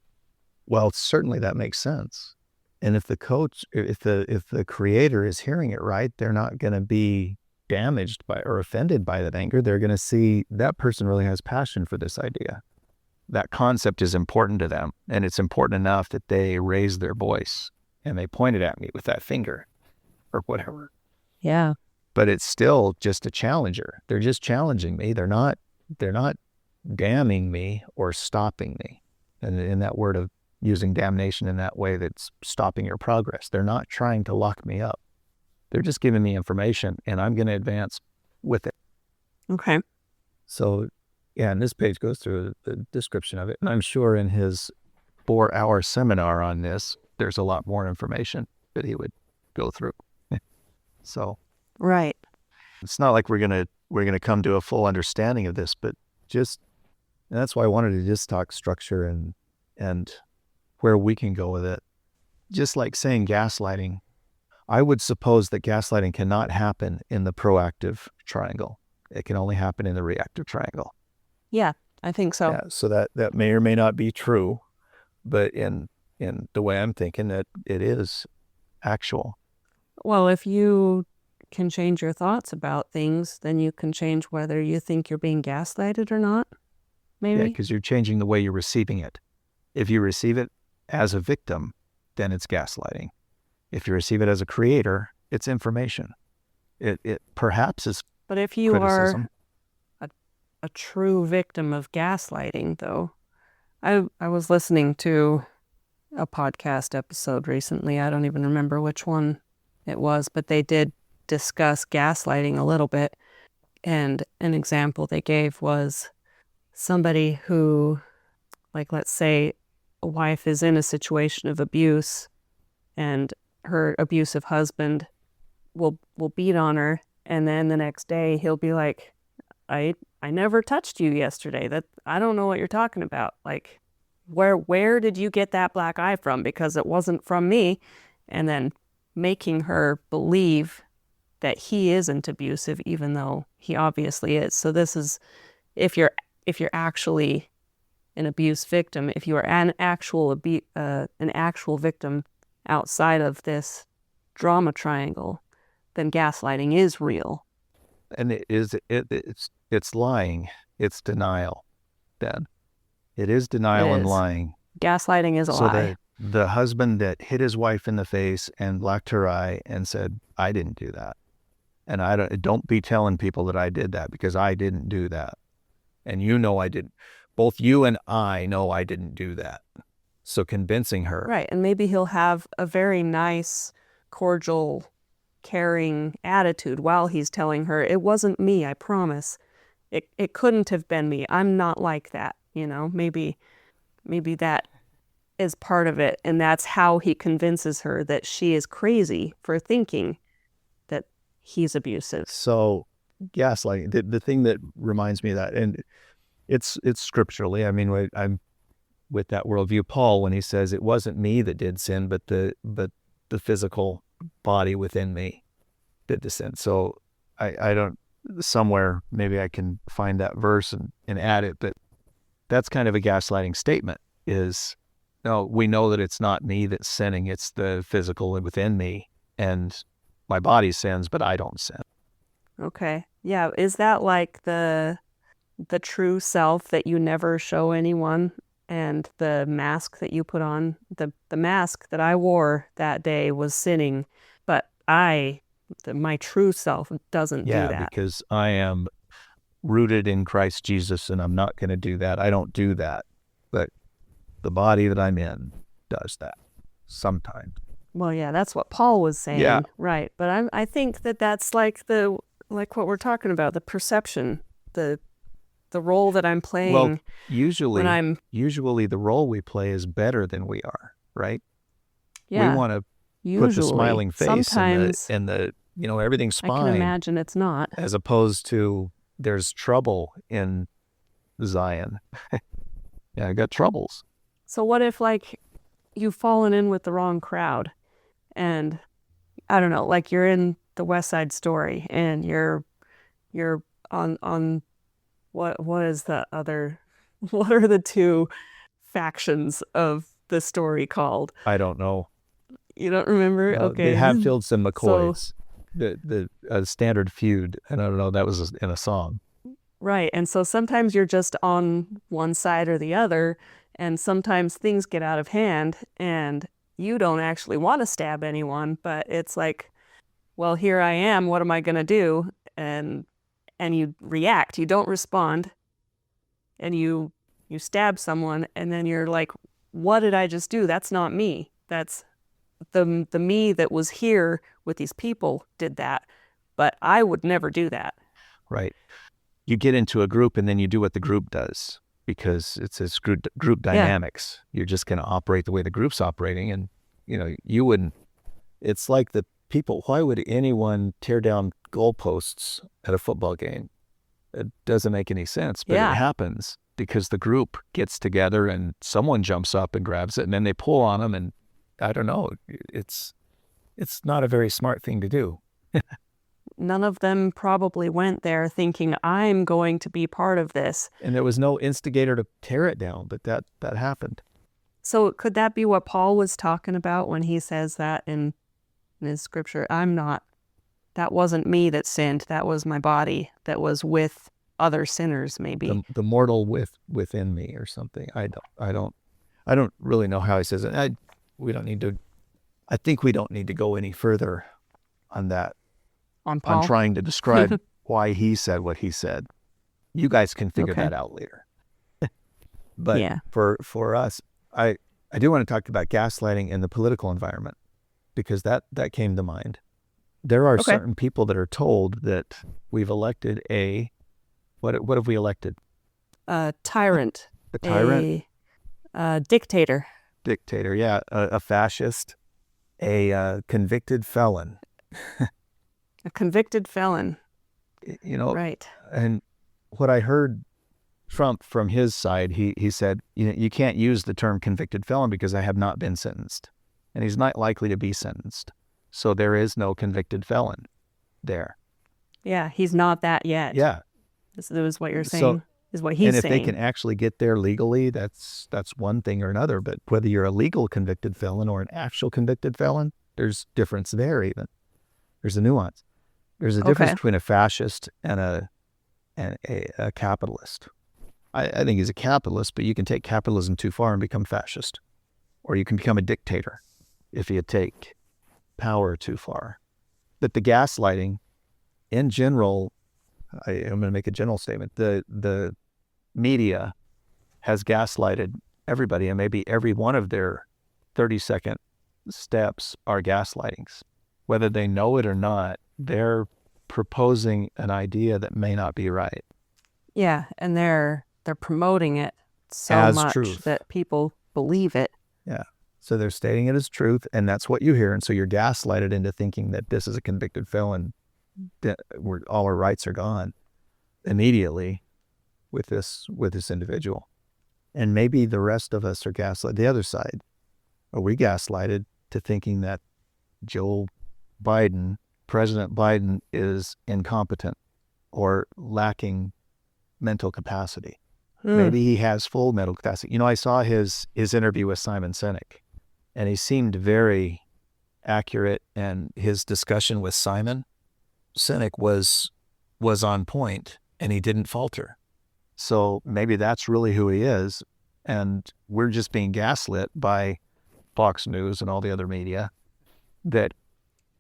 well, certainly that makes sense. And if the coach, if the creator is hearing it right, they're not going to be damaged by or offended by that anger. They're going to see that person really has passion for this idea. That concept is important to them. And it's important enough that they raise their voice and they pointed at me with that finger or whatever. Yeah. But it's still just a challenger. They're just challenging me. They're not damning me or stopping me. And in that word of using damnation in that way, that's stopping your progress. They're not trying to lock me up. They're just giving me information and I'm going to advance with it. Okay. So yeah, and this page goes through the description of it. And I'm sure in his 4-hour seminar on this, there's a lot more information that he would go through. So right. It's not like we're gonna come to a full understanding of this, but and that's why I wanted to just talk structure and where we can go with it. Just like saying gaslighting, I would suppose that gaslighting cannot happen in the proactive triangle. It can only happen in the reactive triangle. Yeah, I think so. Yeah, so that may or may not be true, but in the way I'm thinking that it is actual. Well, if you can change your thoughts about things, then you can change whether you think you're being gaslighted or not, maybe. Yeah, because you're changing the way you're receiving it. If you receive it as a victim, then it's gaslighting. If you receive it as a creator, it's information. It perhaps is But if you criticism. are a true victim of gaslighting, though, I was listening to a podcast episode recently. I don't even remember which one it was, but they did discuss gaslighting a little bit. And an example they gave was somebody who, like, let's say a wife is in a situation of abuse and her abusive husband will beat on her, and then the next day he'll be like, I never touched you yesterday. That I don't know what you're talking about. Like, where did you get that black eye from? Because it wasn't from me. And then making her believe that he isn't abusive, even though he obviously is. So this is if you're actually an abuse victim, if you are an actual victim outside of this drama triangle, then gaslighting is real. And it's lying. It's denial. Then it is denial and lying. Gaslighting is a lie. So the husband that hit his wife in the face and blacked her eye and said, "I didn't do that," and don't be telling people that I did that, because I didn't do that, and you know I didn't. Both you and I know I didn't do that. So convincing her, right? And maybe he'll have a very nice, cordial, caring attitude while he's telling her, "It wasn't me, I promise. It couldn't have been me. I'm not like that." You know, maybe that is part of it, and that's how he convinces her that she is crazy for thinking that he's abusive. So gaslighting, the thing that reminds me of that, and it's scripturally. I mean, I'm with that worldview, Paul, when he says it wasn't me that did sin, but the physical body within me did the sin. So I don't, somewhere maybe I can find that verse and add it, but that's kind of a gaslighting statement. Is, no, we know that it's not me that's sinning, it's the physical within me, and my body sins, but I don't sin. Okay. Yeah. Is that like the true self that you never show anyone, and the mask that you put on? The mask that I wore that day was sinning, but my true self doesn't do that. Yeah, because I am rooted in Christ Jesus, and I'm not going to do that. I don't do that. But the body that I'm in does that sometimes. Well, yeah, that's what Paul was saying. Yeah. Right. But I think that's like what we're talking about, the perception, the role that I'm playing. Well, usually the role we play is better than we are, right? Yeah. We want to put the smiling face sometimes, and the everything's fine. I can imagine it's not. As opposed to there's trouble in Zion. Yeah, I got troubles. So what if, like, you've fallen in with the wrong crowd, and I don't know, like you're in the West Side Story, and you're on what is the other, what are the two factions of the story called? I don't know. You don't remember? Okay. The Hatfields and McCoys. The standard feud, and I don't know, that was in a song. Right. And so sometimes you're just on one side or the other, and sometimes things get out of hand and you don't actually want to stab anyone, but it's like, well, here I am, what am I going to do? And you react, you don't respond, and you stab someone, and then you're like, what did I just do? That's not me. That's the me that was here with these people did that, but I would never do that. Right. You get into a group and then you do what the group does, because it's group dynamics. Yeah. You're just going to operate the way the group's operating, and you wouldn't. It's like the people. Why would anyone tear down goalposts at a football game? It doesn't make any sense, but it happens because the group gets together and someone jumps up and grabs it, and then they pull on them, and I don't know. It's not a very smart thing to do. None of them probably went there thinking, I'm going to be part of this. And there was no instigator to tear it down, but that happened. So could that be what Paul was talking about when he says that in his scripture? That wasn't me that sinned. That was my body that was with other sinners, maybe. The mortal within me or something. I don't really know how he says it. I think we don't need to go any further on that. On Paul? I'm trying to describe why he said what he said. You guys can figure that out later. But yeah. for us, I do want to talk about gaslighting in the political environment, because that came to mind. There are certain people that are told that we've elected what have we elected? A tyrant. A tyrant? A dictator. Dictator, yeah. A fascist. A convicted felon. A convicted felon. You know, right. And what I heard Trump from his side, he said, you can't use the term convicted felon because I have not been sentenced. And he's not likely to be sentenced. So there is no convicted felon there. Yeah, he's not that yet. Yeah. This is what you're saying, is what he's saying. And if they can actually get there legally, that's one thing or another. But whether you're a legal convicted felon or an actual convicted felon, there's difference there even. There's a nuance. There's a difference between a fascist and a capitalist. I think he's a capitalist, but you can take capitalism too far and become fascist. Or you can become a dictator if you take power too far. But the gaslighting, in general, I'm going to make a general statement. The media has gaslighted everybody, and maybe every one of their 30-second steps are gaslightings. Whether they know it or not, they're proposing an idea that may not be right. Yeah, and they're promoting it so as much truth. That people believe it. Yeah. So they're stating it as truth, and that's what you hear. And so you're gaslighted into thinking that this is a convicted felon, that where all our rights are gone immediately with this individual. And maybe the rest of us are gaslighted. The other side, are we gaslighted to thinking that President Biden is incompetent or lacking mental capacity? Maybe he has full mental capacity. I saw his interview with Simon Sinek, and he seemed very accurate, and his discussion with Simon Sinek was on point, and he didn't falter. So maybe that's really who he is, and we're just being gaslit by Fox News and all the other media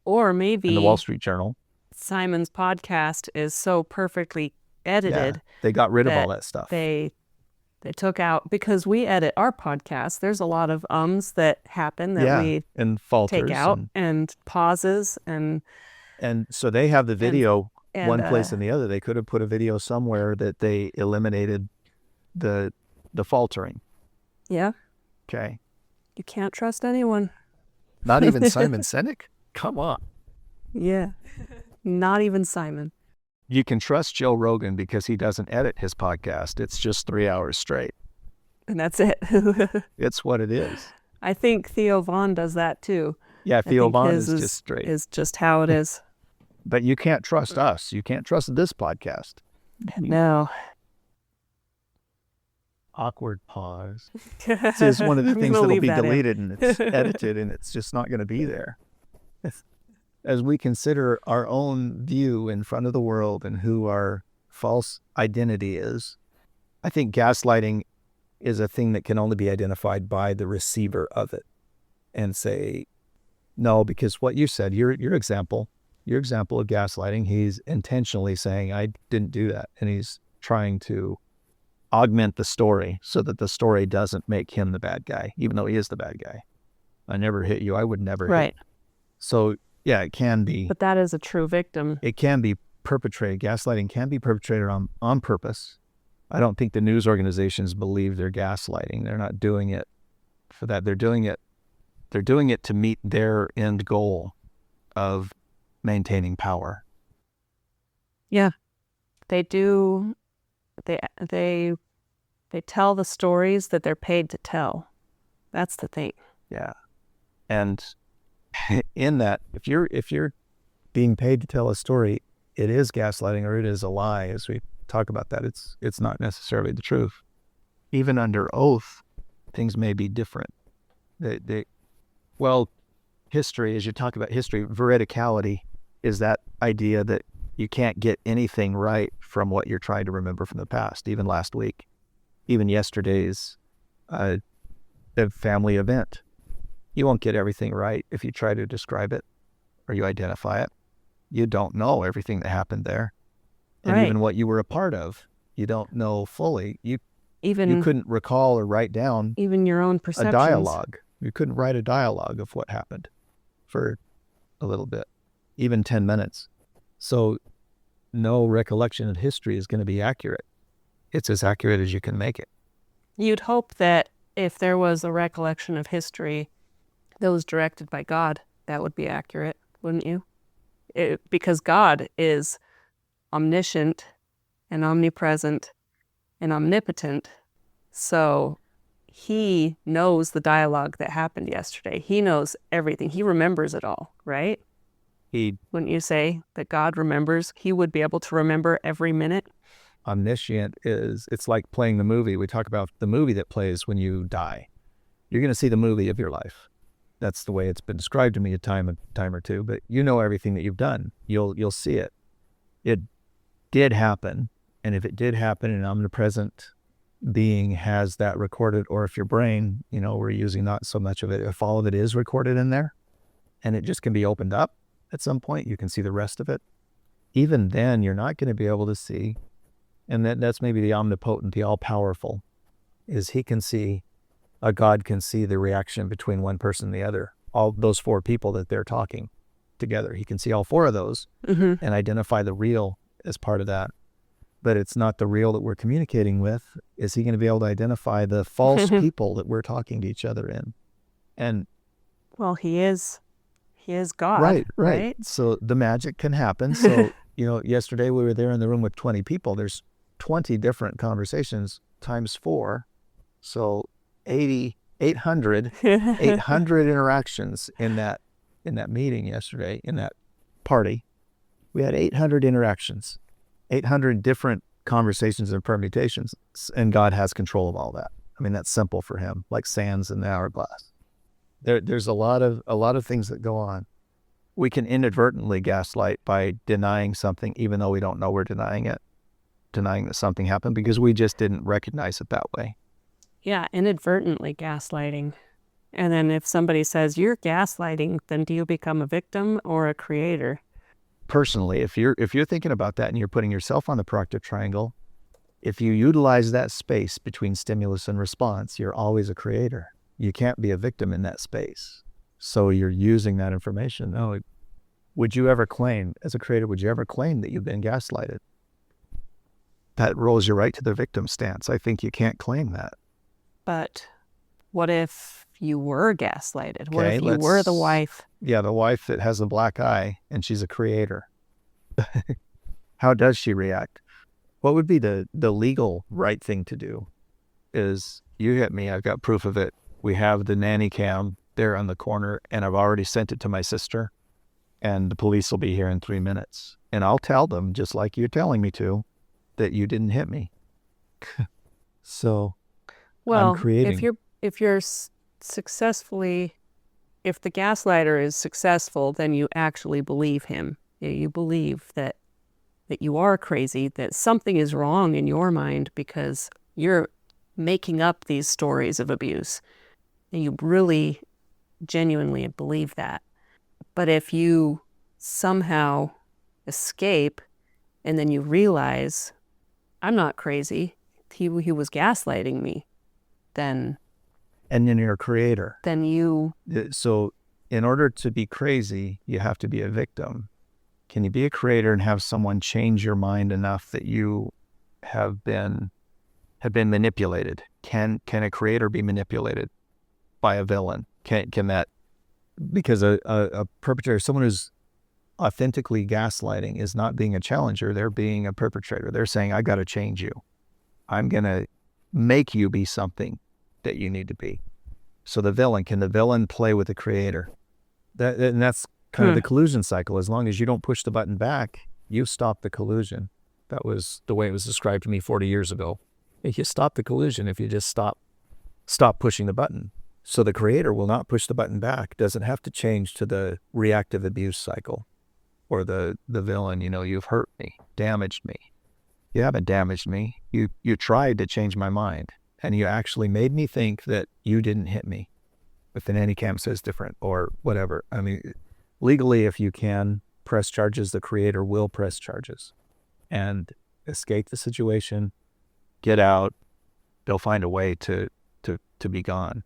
or maybe and the Wall Street Journal. Simon's podcast is so perfectly edited. Yeah, they got rid of all that stuff. They took out, because we edit our podcast, there's a lot of ums that happen that we and falters take out and pauses and so they have the video one place and the other. They could have put a video somewhere that they eliminated the faltering. Yeah. Okay. You can't trust anyone. Not even Simon Sinek? Come on. Yeah. Not even Simon. You can trust Joe Rogan because he doesn't edit his podcast. It's just 3 hours straight. And that's it. It's what it is. I think Theo Vaughn does that too. Yeah, Theo Vaughn is just straight. Is just how it is. But you can't trust us. You can't trust this podcast. No. Awkward pause. This is one of the things that'll be deleted and it's edited, and it's just not going to be there. As we consider our own view in front of the world and who our false identity is, I think gaslighting is a thing that can only be identified by the receiver of it, and say, no, because what you said, your example of gaslighting, he's intentionally saying, I didn't do that. And he's trying to augment the story so that the story doesn't make him the bad guy, even though he is the bad guy. I never hit you. I would never hit you. So yeah, it can be. But that is a true victim. It can be perpetrated. Gaslighting can be perpetrated on purpose. I don't think the news organizations believe they're gaslighting. They're not doing it for that. They're doing it to meet their end goal of maintaining power. Yeah. They do. They tell the stories that they're paid to tell. That's the thing. Yeah. And in that, if you're being paid to tell a story, it is gaslighting or it is a lie. As we talk about that, it's not necessarily the truth. Even under oath, things may be different. Well, history, as you talk about history, veridicality is that idea that you can't get anything right from what you're trying to remember from the past, even last week, even yesterday's family event. You won't get everything right if you try to describe it or you identify it. You don't know everything that happened there. And Right. even what you were a part of, you don't know fully. You Even couldn't recall or write down even your own a perceptions. dialogue. You couldn't write a dialogue of what happened for a little bit, even 10 minutes. So no recollection of history is going to be accurate. It's as accurate as you can make it. You'd hope that if there was a recollection of history that was directed by God, that would be accurate, wouldn't you? Because God is omniscient and omnipresent and omnipotent. So he knows the dialogue that happened yesterday. He knows everything. He remembers it all, right? Wouldn't you say that God remembers? He would be able to remember every minute? Omniscient it's like playing the movie. We talk about the movie that plays when you die. You're going to see the movie of your life. That's the way it's been described to me a time or two, but you know everything that you've done. You'll see it. It did happen. And if it did happen, an omnipresent being has that recorded, or if your brain, we're using not so much of it, if all of it is recorded in there and it just can be opened up at some point, you can see the rest of it. Even then, you're not going to be able to see. And that's maybe the omnipotent, the all-powerful, is he can see, a God can see the reaction between one person and the other. All those four people that they're talking together, he can see all four of those and identify the real as part of that. But it's not the real that we're communicating with. Is he going to be able to identify the false people that we're talking to each other in? And well, he is God, right? So the magic can happen. So, yesterday we were there in the room with 20 people. There's 20 different conversations times 4. So 800 interactions in that meeting yesterday, in that party. We had 800 interactions, 800 different conversations and permutations, and God has control of all that. I mean, that's simple for him, like sands in the hourglass. There's a lot of things that go on. We can inadvertently gaslight by denying something, even though we don't know we're denying it, denying that something happened because we just didn't recognize it that way. Yeah, inadvertently gaslighting. And then if somebody says you're gaslighting, then do you become a victim or a creator? Personally, if you're thinking about that and you're putting yourself on the proactive triangle, if you utilize that space between stimulus and response, you're always a creator. You can't be a victim in that space. So you're using that information. Oh, would you ever claim, as a creator, that you've been gaslighted? That rolls you right to the victim stance. I think you can't claim that. But what if you were gaslighted? What if you were the wife? Yeah, the wife that has a black eye and she's a creator. How does she react? What would be the legal right thing to do is, you hit me, I've got proof of it. We have the nanny cam there on the corner, and I've already sent it to my sister, and the police will be here in 3 minutes. And I'll tell them, just like you're telling me to, that you didn't hit me. So well, I'm creating. if you're successfully, if the gaslighter is successful, then you actually believe him. You believe that you are crazy, that something is wrong in your mind because you're making up these stories of abuse. And you really genuinely believe that. But if you somehow escape and then you realize, I'm not crazy, he was gaslighting me, then... And then you're a creator. Then you... So in order to be crazy, you have to be a victim. Can you be a creator and have someone change your mind enough that you have been manipulated? Can a creator be manipulated by a villain? Can that, because a perpetrator, someone who's authentically gaslighting, is not being a challenger, they're being a perpetrator. They're saying, I got to change you. I'm going to make you be something that you need to be. So can the villain play with the creator? And that's kind of the collusion cycle. As long as you don't push the button back, you stop the collusion. That was the way it was described to me 40 years ago. You stop the collusion if you just stop pushing the button. So the creator will not push the button back, doesn't have to change to the reactive abuse cycle or the villain, you've hurt me, damaged me. You haven't damaged me. You tried to change my mind, and you actually made me think that you didn't hit me. If the nanny cam says different or whatever. I mean, legally, if you can press charges, the creator will press charges and escape the situation, get out. They'll find a way to be gone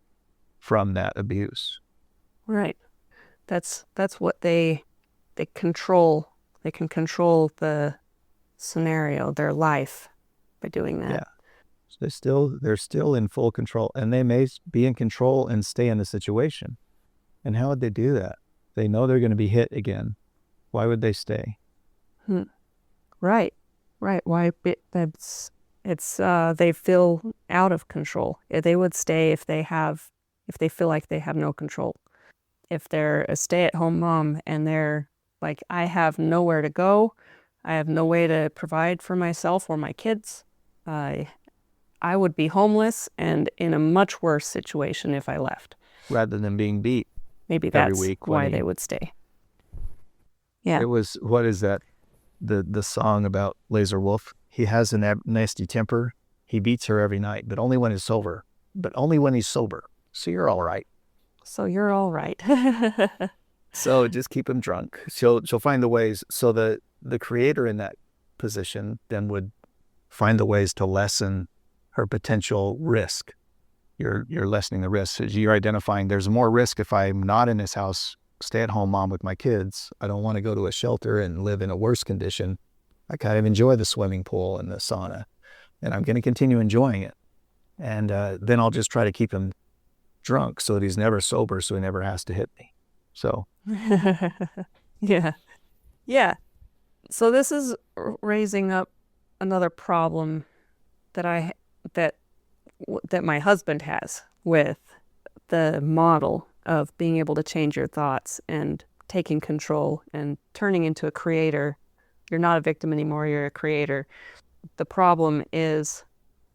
from that abuse. Right. That's what they control. They can control the scenario, their life, by doing that. Yeah. So they're still in full control, and they may be in control and stay in the situation. And how would they do that? They know they're going to be hit again. Why would they stay? Right. Why? They feel out of control. They would stay if they feel like they have no control. If they're a stay-at-home mom and they're like, I have nowhere to go, I have no way to provide for myself or my kids, I would be homeless and in a much worse situation if I left. Rather than being beat. Maybe that's why they would stay. Yeah. It was, what is that? The song about Laser Wolf. He has a nasty temper. He beats her every night, but only when he's sober. So you're all right. So just keep him drunk. She'll find the ways. So the creator in that position then would find the ways to lessen her potential risk. You're lessening the risk. So you're identifying there's more risk if I'm not in this house, stay-at-home mom with my kids. I don't want to go to a shelter and live in a worse condition. I kind of enjoy the swimming pool and the sauna, and I'm going to continue enjoying it. And then I'll just try to keep him drunk so that he's never sober, so he never has to hit me. So yeah. So this is raising up another problem that my husband has with the model of being able to change your thoughts and taking control and turning into a creator. You're not a victim anymore, you're a creator. The problem is,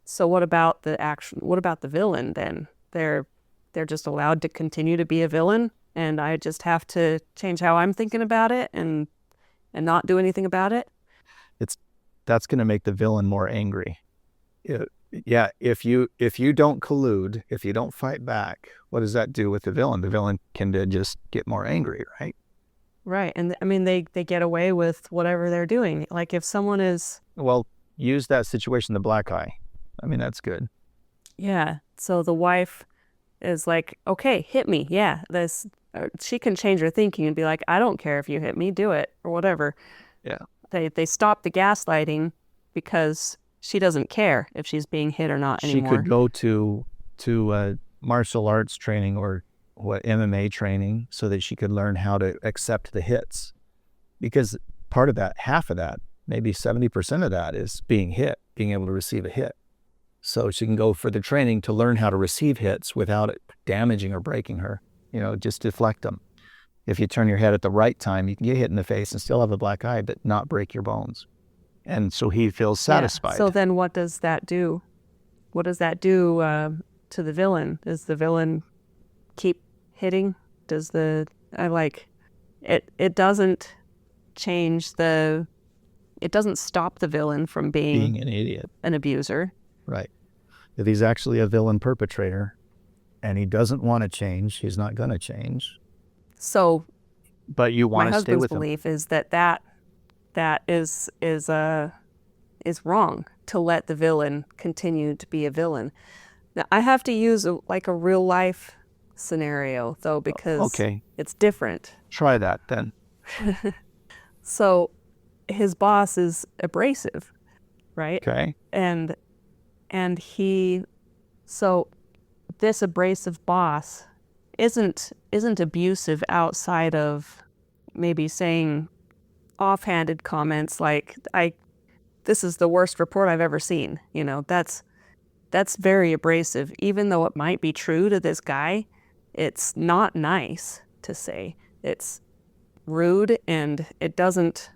so what about the action? What about the villain then? They're just allowed to continue to be a villain, and I just have to change how I'm thinking about it and not do anything about it? That's going to make the villain more angry. Yeah, if you don't collude, if you don't fight back, what does that do with the villain? The villain can just get more angry, right? Right. And I mean, they get away with whatever they're doing. Like if someone is... Well, use that situation, the black eye. I mean, that's good. Yeah. So the wife is like, okay, hit me. Yeah. She can change her thinking and be like, I don't care if you hit me, do it, or whatever. Yeah. They stop the gaslighting because she doesn't care if she's being hit or not anymore. She could go to martial arts training or MMA training so that she could learn how to accept the hits. Because part of that, half of that, maybe 70% of that is being hit, being able to receive a hit. So she can go for the training to learn how to receive hits without it damaging or breaking her, just deflect them. If you turn your head at the right time, you can get hit in the face and still have a black eye, but not break your bones. And so he feels satisfied. Yeah. So then what does that do? What does that do to the villain? Does the villain keep hitting? It doesn't change it doesn't stop the villain from being an idiot, an abuser. Right. If he's actually a villain perpetrator and he doesn't want to change, he's not going to change. So, but you want to stay with him. My husband's belief is that is wrong to let the villain continue to be a villain. Now, I have to use a real life scenario though, because it's different. Try that then. So his boss is abrasive, right? Okay. And this abrasive boss isn't abusive outside of maybe saying offhanded comments like, this is the worst report I've ever seen. That's very abrasive. Even though it might be true to this guy, it's not nice to say. It's rude, and it doesn't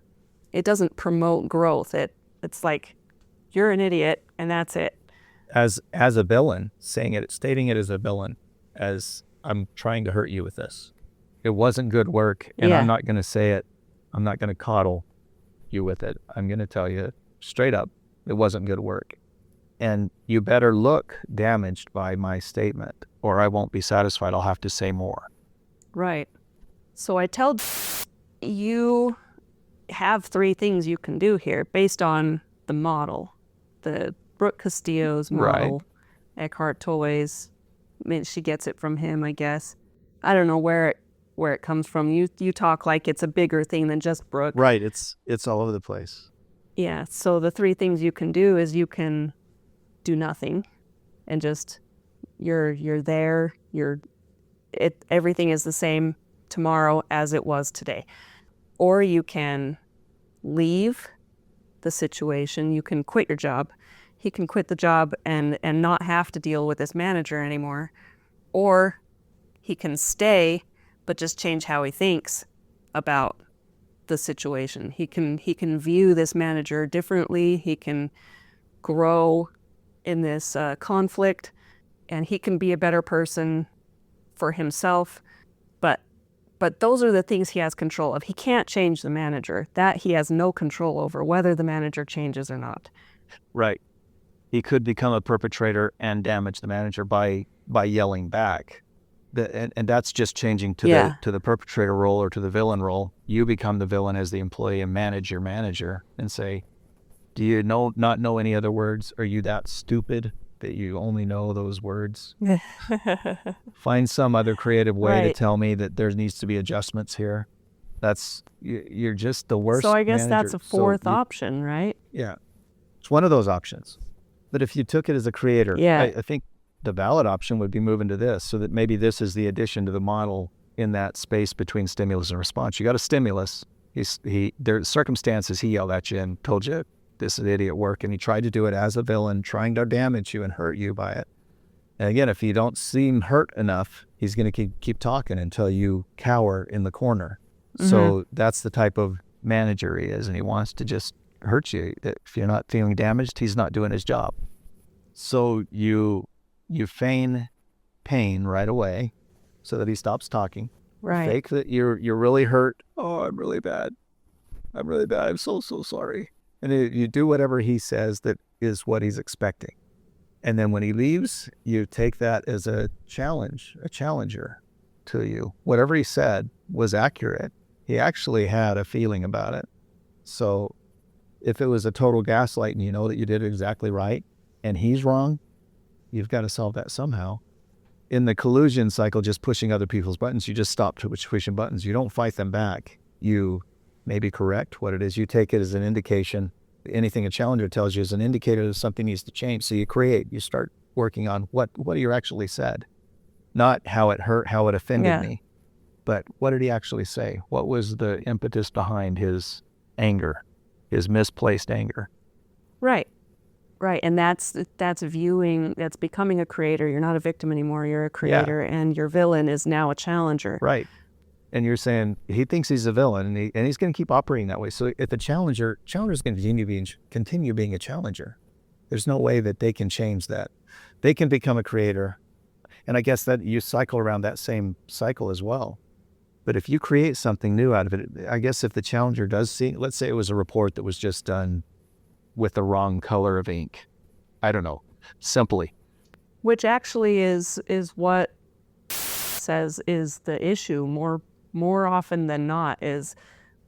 promote growth. It's like, you're an idiot, and that's it. As a villain, stating it as a villain as I'm trying to hurt you with this. It wasn't good work, and Yeah. I'm not going to say it. I'm not going to coddle you with it. I'm going to tell you straight up, it wasn't good work. And you better look damaged by my statement, or I won't be satisfied. I'll have to say more. Right. So I tell you have 3 things you can do here based on the model, the Brooke Castillo's model, Eckhart Tolle's. I mean, she gets it from him, I guess. I don't know where it comes from. You talk like it's a bigger thing than just Brooke. Right. It's all over the place. Yeah. So the 3 things you can do is you can do nothing and just you're there. Everything is the same tomorrow as it was today. Or you can leave the situation. You can quit your job. He can quit the job and not have to deal with this manager anymore. Or he can stay, but just change how he thinks about the situation. He can view this manager differently. He can grow in this conflict, and he can be a better person for himself. But those are the things he has control of. He can't change the manager. That he has no control over, whether the manager changes or not. Right. He could become a perpetrator and damage the manager by yelling back. And that's just changing to the perpetrator role or to the villain role. You become the villain as the employee and manage your manager and say, do you not know any other words? Are you that stupid that you only know those words? Find some other creative way to tell me that there needs to be adjustments here. You're just the worst. So I guess manager. that's a fourth option, right? Yeah. It's one of those options. But if you took it as a creator, I think the valid option would be moving to this, so that maybe this is the addition to the model in that space between stimulus and response. You got a stimulus. There's circumstances, he yelled at you and told you this is idiot work, and he tried to do it as a villain, trying to damage you and hurt you by it. And again, if you don't seem hurt enough, he's going to keep talking until you cower in the corner. Mm-hmm. So that's the type of manager he is, and he wants to just hurt you. If you're not feeling damaged, he's not doing his job. So you feign pain right away so that he stops talking. Right. Fake that you're really hurt. Oh, I'm really bad. I'm so sorry. And you do whatever he says that is what he's expecting. And then when he leaves, you take that as a challenger to you. Whatever he said was accurate. He actually had a feeling about it. So if it was a total gaslight and you know that you did it exactly right and he's wrong, you've got to solve that somehow. In the collusion cycle, just pushing other people's buttons, you just stop pushing buttons. You don't fight them back. You maybe correct what it is. You take it as an indication. Anything a challenger tells you is an indicator that something needs to change. So you start working on what you actually said. Not how it hurt, how it offended me, but what did he actually say? What was the impetus behind his anger, his misplaced anger? Right. And that's becoming a creator. You're not a victim anymore. You're a creator, and your villain is now a challenger. Right. And you're saying he thinks he's a villain, and he's going to keep operating that way. So if the challenger's going to continue being a challenger, there's no way that they can change that. They can become a creator, and I guess that you cycle around that same cycle as well. But if you create something new out of it, I guess if the challenger does see, let's say it was a report that was just done with the wrong color of ink, I don't know, simply. Which actually is what says is the issue more often than not, is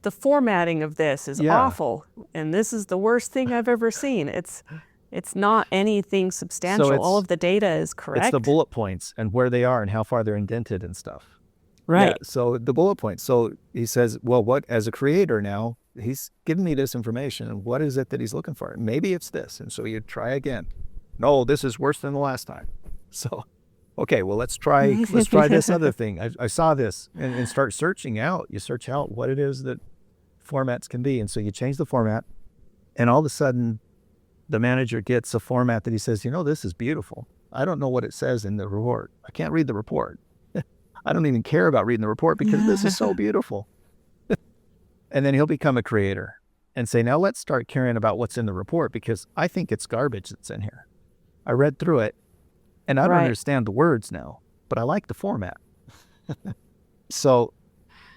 the formatting of this is awful, and this is the worst thing I've ever seen. It's not anything substantial. So all of the data is correct. It's the bullet points and where they are and how far they're indented and stuff. Right. Yeah, so the bullet points. So he says, well, what, as a creator now, he's given me this information, and what is it that he's looking for? Maybe it's this. And so you try again. No, this is worse than the last time. So, okay, well, let's try this other thing. I saw this, and start searching out. You search out what it is that formats can be. And so you change the format, and all of a sudden the manager gets a format that he says, this is beautiful. I don't know what it says in the report. I can't read the report. I don't even care about reading the report because this is so beautiful. And then he'll become a creator and say, now let's start caring about what's in the report, because I think it's garbage that's in here. I read through it and I don't understand the words now. but I like the format. So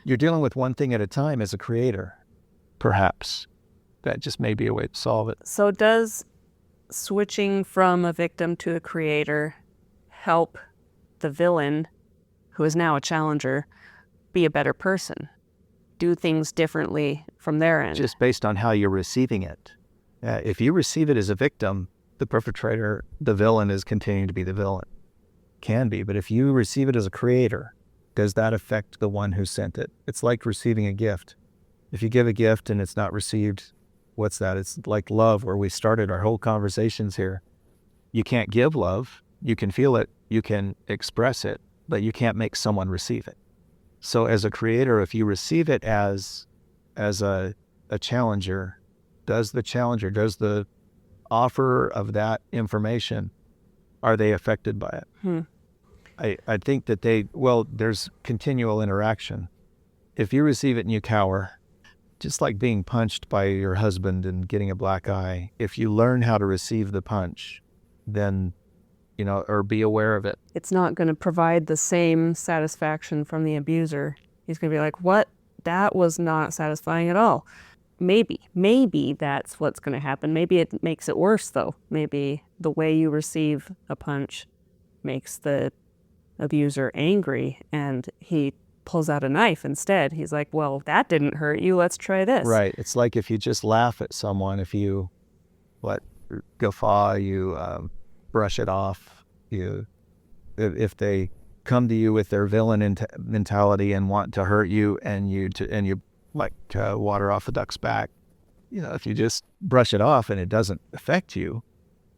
you're dealing with one thing at a time as a creator, perhaps. That just may be a way to solve it. So does switching from a victim to a creator help the villain, who is now a challenger, be a better person? Do things differently from their end? Just based on how you're receiving it. If you receive it as a victim, the perpetrator, the villain, is continuing to be the villain. Can be, but if you receive it as a creator, does that affect the one who sent it? It's like receiving a gift. If you give a gift and it's not received, what's that? It's like love, where we started our whole conversations here. You can't give love. You can feel it. You can express it, but you can't make someone receive it. So as a creator, if you receive it as a challenger, does the offer of that information, are they affected by it? I think that there's continual interaction. If you receive it and you cower, just like being punched by your husband and getting a black eye, if you learn how to receive the punch, then, or be aware of it. It's not going to provide the same satisfaction from the abuser. He's going to be like, what? That was not satisfying at all. Maybe that's what's going to happen. Maybe it makes it worse, though. Maybe the way you receive a punch makes the abuser angry and he pulls out a knife instead. He's like, well, that didn't hurt you. Let's try this. Right. It's like if you just laugh at someone, if you guffaw, you brush it off, if they come to you with their villain mentality and want to hurt you, and you like water off a duck's back, if you just brush it off and it doesn't affect you,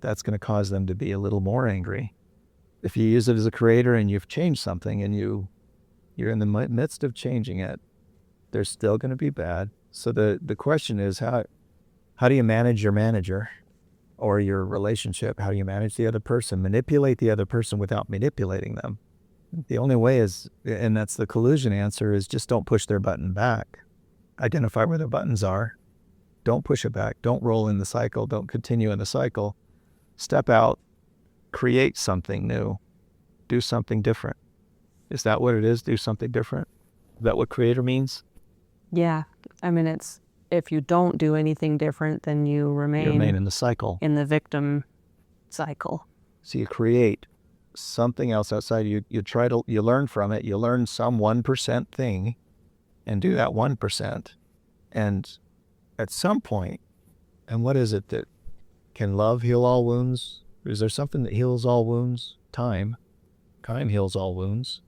that's going to cause them to be a little more angry. If you use it as a creator and you've changed something and you're in the midst of changing it, they're still going to be bad. So the question is, how do you manage your manager or your relationship? How do you manage the other person? Manipulate the other person without manipulating them. The only way is, and that's the collusion answer, is just don't push their button back. Identify where their buttons are. Don't push it back. Don't roll in the cycle. Don't continue in the cycle. Step out. Create something new. Do something different. Is that what it is? Do something different? Is that what creator means? Yeah. I mean, it's, if you don't do anything different, then you remain in the cycle. In the victim cycle. So you create something else outside you. You learn from it. You learn some 1% thing and do that 1%. And at some point, and what is it that can love heal all wounds? Is there something that heals all wounds? Time heals all wounds.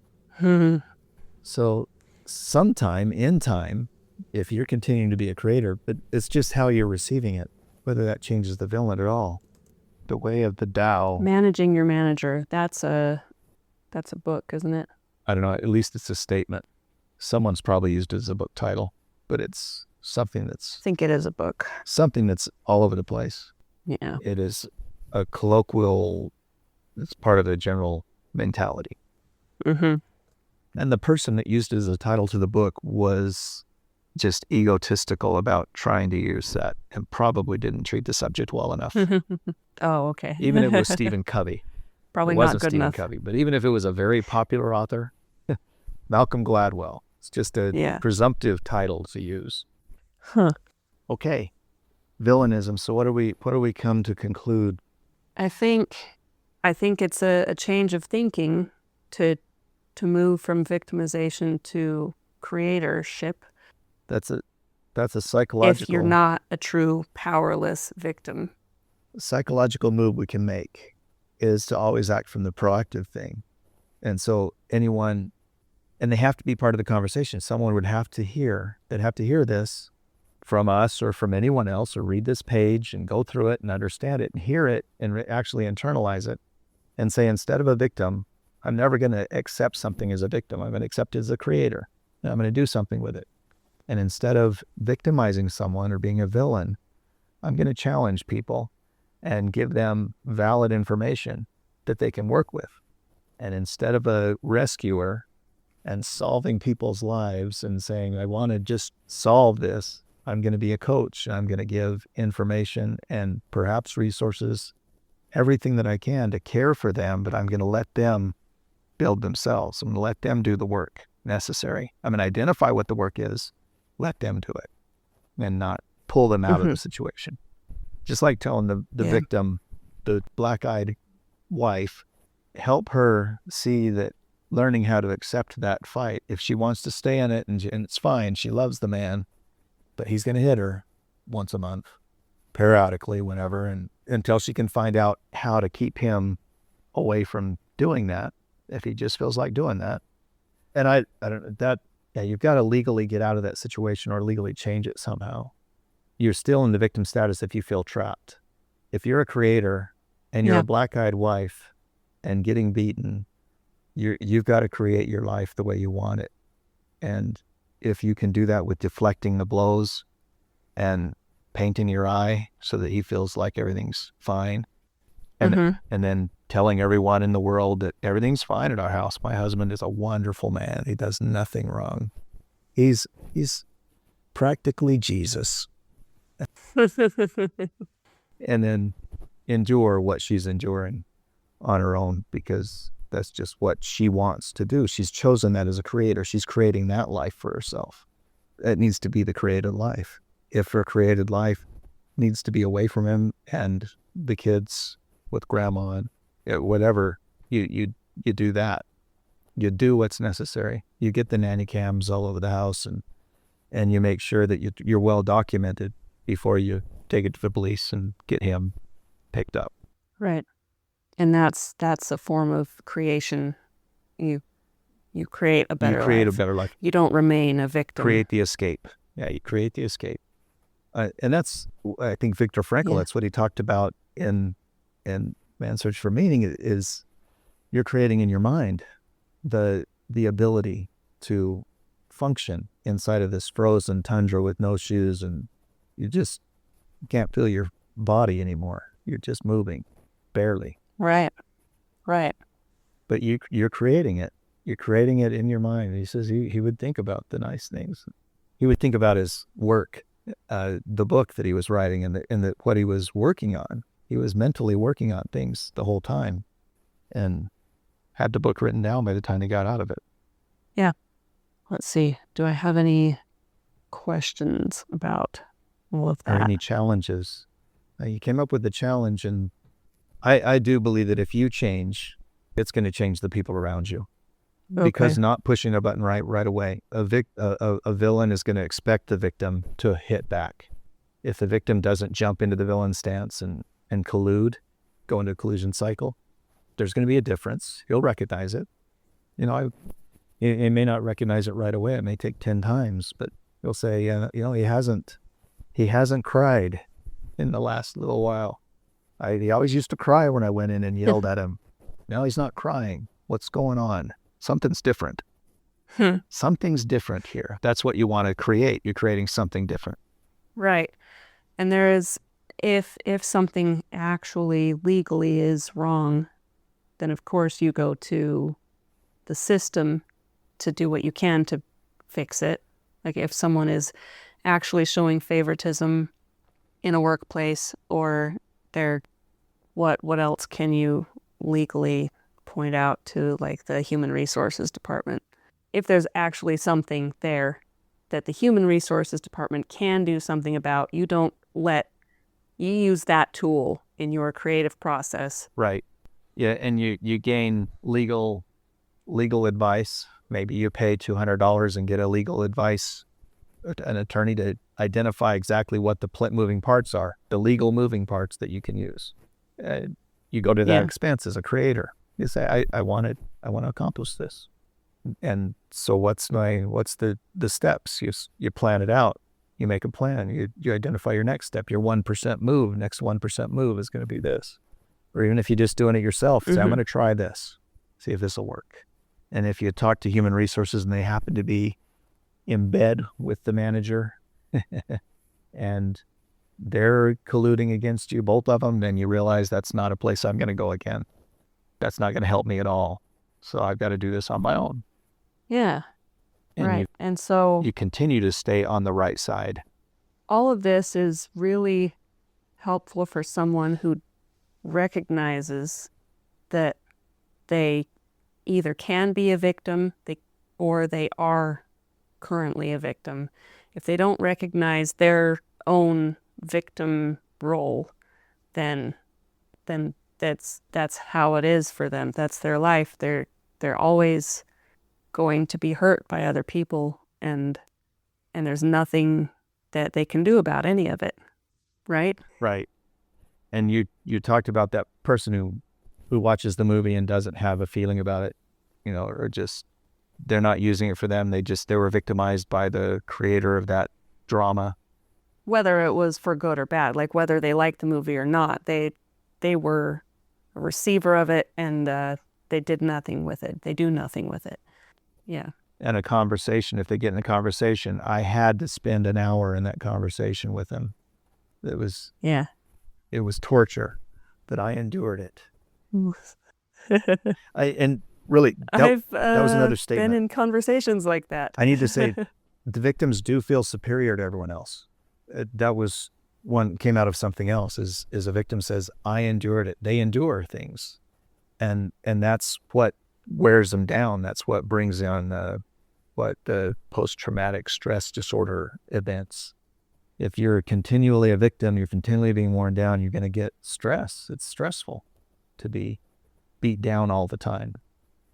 So sometime in time, if you're continuing to be a creator, but it's just how you're receiving it, whether that changes the villain at all. The way of the Tao. Managing your manager. That's a book, isn't it? I don't know. At least it's a statement. Someone's probably used it as a book title, but it's something that's... I think it is a book. Something that's all over the place. Yeah. It is a colloquial, it's part of the general mentality. Mm-hmm. And the person that used it as a title to the book was just egotistical about trying to use that and probably didn't treat the subject well enough. Oh, okay. Even if it was Stephen Covey. Probably it not wasn't good Stephen enough. Covey, but even if it was a very popular author, Malcolm Gladwell, it's just a presumptive title to use. Huh. Okay. Villainism. So what do we come to conclude? I think it's a change of thinking to move from victimization to creatorship. That's a psychological... If you're not a true powerless victim. Psychological move we can make is to always act from the proactive thing. And so anyone, and they have to be part of the conversation. Someone would have to hear this from us or from anyone else, or read this page and go through it and understand it and hear it and actually internalize it and say, instead of a victim, I'm never going to accept something as a victim. I'm going to accept it as a creator. And I'm going to do something with it. And instead of victimizing someone or being a villain, I'm going to challenge people and give them valid information that they can work with. And instead of a rescuer and solving people's lives and saying, I want to just solve this, I'm going to be a coach. I'm going to give information and perhaps resources, everything that I can to care for them, but I'm going to let them build themselves. I'm going to let them do the work necessary. I'm going to identify what the work is, let them do it, and not pull them out of the situation. Just like telling the victim, the black-eyed wife, help her see that learning how to accept that fight. If she wants to stay in it, and it's fine, she loves the man, but he's going to hit her once a month, periodically, whenever, and until she can find out how to keep him away from doing that, if he just feels like doing that. And I don't know that, you've got to legally get out of that situation or legally change it somehow. You're still in the victim status if you feel trapped. If you're a creator and you're a black-eyed wife and getting beaten, you've got to create your life the way you want it. And if you can do that with deflecting the blows and painting your eye so that he feels like everything's fine, and then telling everyone in the world that everything's fine at our house. My husband is a wonderful man. He does nothing wrong. He's practically Jesus. And then endure what she's enduring on her own, because that's just what she wants to do. She's chosen that as a creator. She's creating that life for herself. It needs to be the created life. If her created life needs to be away from him and the kids with grandma and whatever, you do that. You do what's necessary. You get the nanny cams all over the house, and you make sure that you're well documented before you take it to the police and get him picked up. Right. And that's a form of creation. You create a better life. You create a better life. You don't remain a victim. Create the escape. Yeah, you create the escape. And that's, I think, Viktor Frankl, that's what he talked about in Man's Search for Meaning, is you're creating in your mind the ability to function inside of this frozen tundra with no shoes, and you just can't feel your body anymore. You're just moving, barely. Right. But you're creating it. You're creating it in your mind. He says he would think about the nice things. He would think about his work, the book that he was writing, and what he was working on. He was mentally working on things the whole time, and had the book written down by the time he got out of it. Yeah. Let's see. Do I have any questions about all of that? Or any challenges? You came up with the challenge, and I do believe that if you change, it's going to change the people around you. Okay. Because not pushing a button right away. A villain is going to expect the victim to hit back. If the victim doesn't jump into the villain stance and collude, go into a collusion cycle, there's going to be a difference. He'll recognize it. He may not recognize it right away. It may take 10 times, but he'll say, he hasn't cried in the last little while. He always used to cry when I went in and yelled at him. Now he's not crying. What's going on? Something's different. Something's different here. That's what you want to create. You're creating something different. Right. And there is, if something actually legally is wrong, then of course you go to the system to do what you can to fix it. Like if someone is actually showing favoritism in a workplace, or what else can you legally point out to, like, the human resources department? If there's actually something there that the human resources department can do something about, you use that tool in your creative process. Right. Yeah, and you gain legal advice. Maybe you pay $200 and get a legal advice, an attorney to identify exactly what the moving parts are, the legal moving parts that you can use. You go to that expense as a creator. You say, I want to accomplish this. And so what's the steps? You plan it out. You make a plan. You identify your next step, your 1% move. Next 1% move is going to be this. Or even if you're just doing it yourself, say, I'm going to try this, see if this will work. And if you talk to human resources and they happen to be in bed with the manager and they're colluding against you, both of them, then you realize that's not a place I'm going to go again. That's not going to help me at all. So I've got to do this on my own. Yeah. And right. And so you continue to stay on the right side. All of this is really helpful for someone who recognizes that they either can be a victim or they are currently a victim. If they don't recognize their own victim role, then that's how it is for them. That's their life. They're always going to be hurt by other people, and there's nothing that they can do about any of it, right? Right. And you talked about that person who watches the movie and doesn't have a feeling about it, or just they're not using it for them. They were victimized by the creator of that drama. Whether it was for good or bad, like whether they liked the movie or not, they were a receiver of it, and they did nothing with it. They do nothing with it. Yeah. And a conversation, if they get in a conversation, I had to spend an hour in that conversation with them. It was torture, but I endured it. And really, that was another statement. I've been in conversations like that. I need to say, the victims do feel superior to everyone else. That was one came out of something else. Is a victim says, I endured it. They endure things, and that's what wears them down. That's what brings on the post-traumatic stress disorder events. If you're continually a victim, you're continually being worn down, you're going to get stress. It's stressful to be beat down all the time.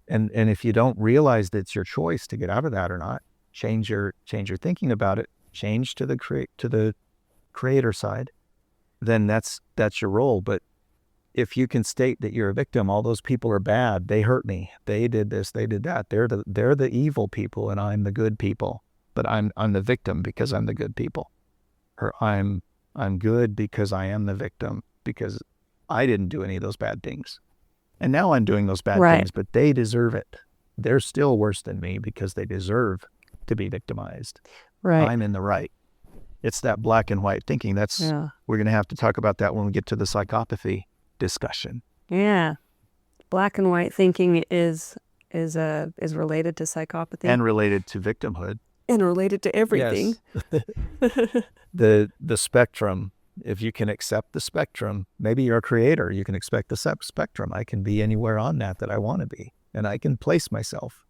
And if you don't realize that it's your choice to get out of that or not, change your thinking about it, change to the creator side, then that's your role. But if you can state that you're a victim, all those people are bad, they hurt me, they did this, they did that, they're the evil people and I'm the good people, but I'm the victim because I'm the good people. Or I'm good because I am the victim because I didn't do any of those bad things. And now I'm doing those bad things, but they deserve it. They're still worse than me because they deserve to be victimized. Right. I'm in the right. It's that black and white thinking. We're going to have to talk about that when we get to the psychopathy discussion. Yeah. Black and white thinking is related to psychopathy. And related to victimhood. And related to everything. Yes. The spectrum, if you can accept the spectrum, maybe you're a creator, you can expect the spectrum. I can be anywhere on that I want to be. And I can place myself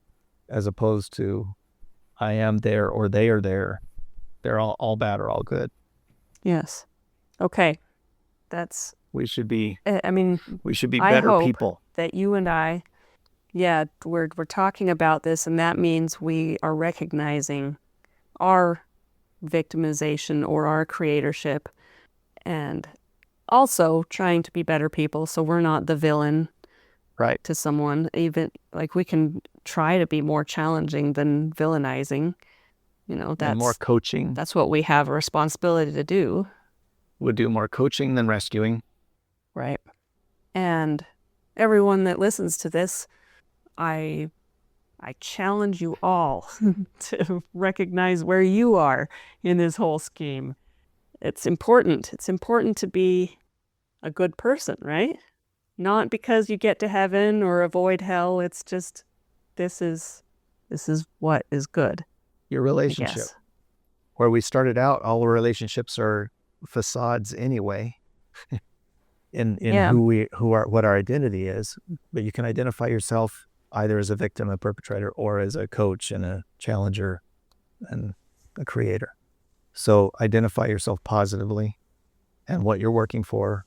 as opposed to I am there or they are there. They're all bad or all good. Yes. Okay. We should be we should be better people. That you and I, we're talking about this, and that means we are recognizing our victimization or our creatorship, and also trying to be better people so we're not the villain to someone. Even like we can try to be more challenging than villainizing. That's more coaching. That's what we have a responsibility to do. We'll do more coaching than rescuing. Right. And everyone that listens to this, I challenge you all to recognize where you are in this whole scheme. It's important. It's important to be a good person, right? Not because you get to heaven or avoid hell. It's just this is what is good. Your relationship. Where we started out, all the relationships are facades anyway. in what our identity is, but you can identify yourself either as a victim, a perpetrator, or as a coach and a challenger and a creator. So identify yourself positively and what you're working for.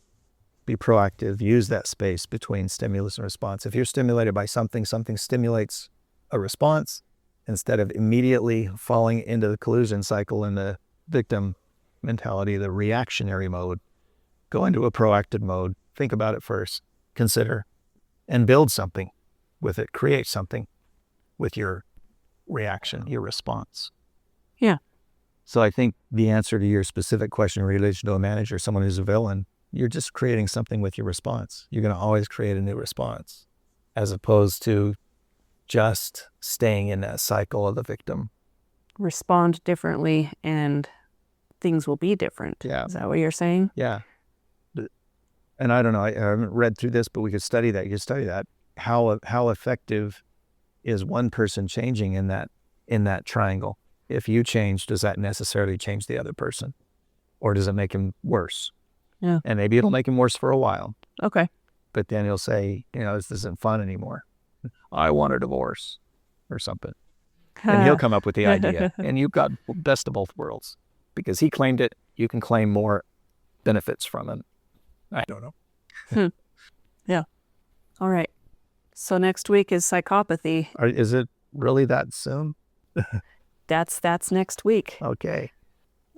Be proactive. Use that space between stimulus and response. If you're stimulated by something stimulates a response, instead of immediately falling into the collusion cycle in the victim mentality, the reactionary mode, go into a proactive mode. Think about it first, consider, and build something with it. Create something with your reaction, your response. Yeah. So I think the answer to your specific question in relation to a manager, someone who's a villain, you're just creating something with your response. You're going to always create a new response, as opposed to just staying in that cycle of the victim. Respond differently and things will be different. Yeah. Is that what you're saying? Yeah. And I don't know, I haven't read through this, but we could study that. You could study that. How effective is one person changing in that triangle? If you change, does that necessarily change the other person? Or does it make him worse? Yeah. And maybe it'll make him worse for a while. Okay. But then he'll say, this isn't fun anymore. I want a divorce or something. And he'll come up with the idea. And you've got best of both worlds. Because he claimed it, you can claim more benefits from it. I don't know. Yeah. All right. So next week is psychopathy. Is it really that soon? That's next week. Okay.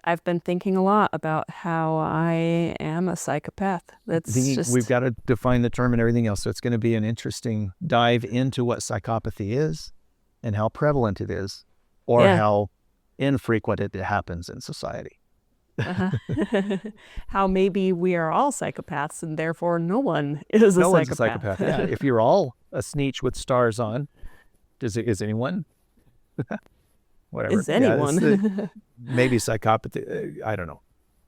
I've been thinking a lot about how I am a psychopath. We've got to define the term and everything else. So it's going to be an interesting dive into what psychopathy is and how prevalent it is, or how infrequent it happens in society. How maybe we are all psychopaths and therefore no one is no a one's psychopath. A psychopath. Yeah. If you're all a sneetch with stars on, is anyone? Whatever. Is anyone? Maybe psychopathy. I don't know.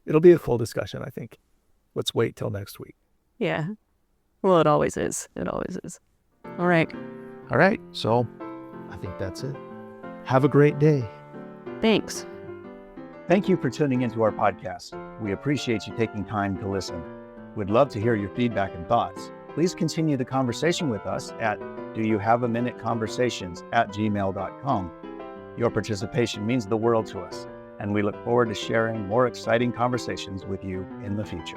It'll be a full discussion, I think. Let's wait till next week. Yeah. Well, it always is. It always is. All right. All right. So I think that's it. Have a great day. Thanks. Thank you for tuning into our podcast. We appreciate you taking time to listen. We'd love to hear your feedback and thoughts. Please continue the conversation with us at doyouhaveaminuteconversations@gmail.com. Your participation means the world to us, and we look forward to sharing more exciting conversations with you in the future.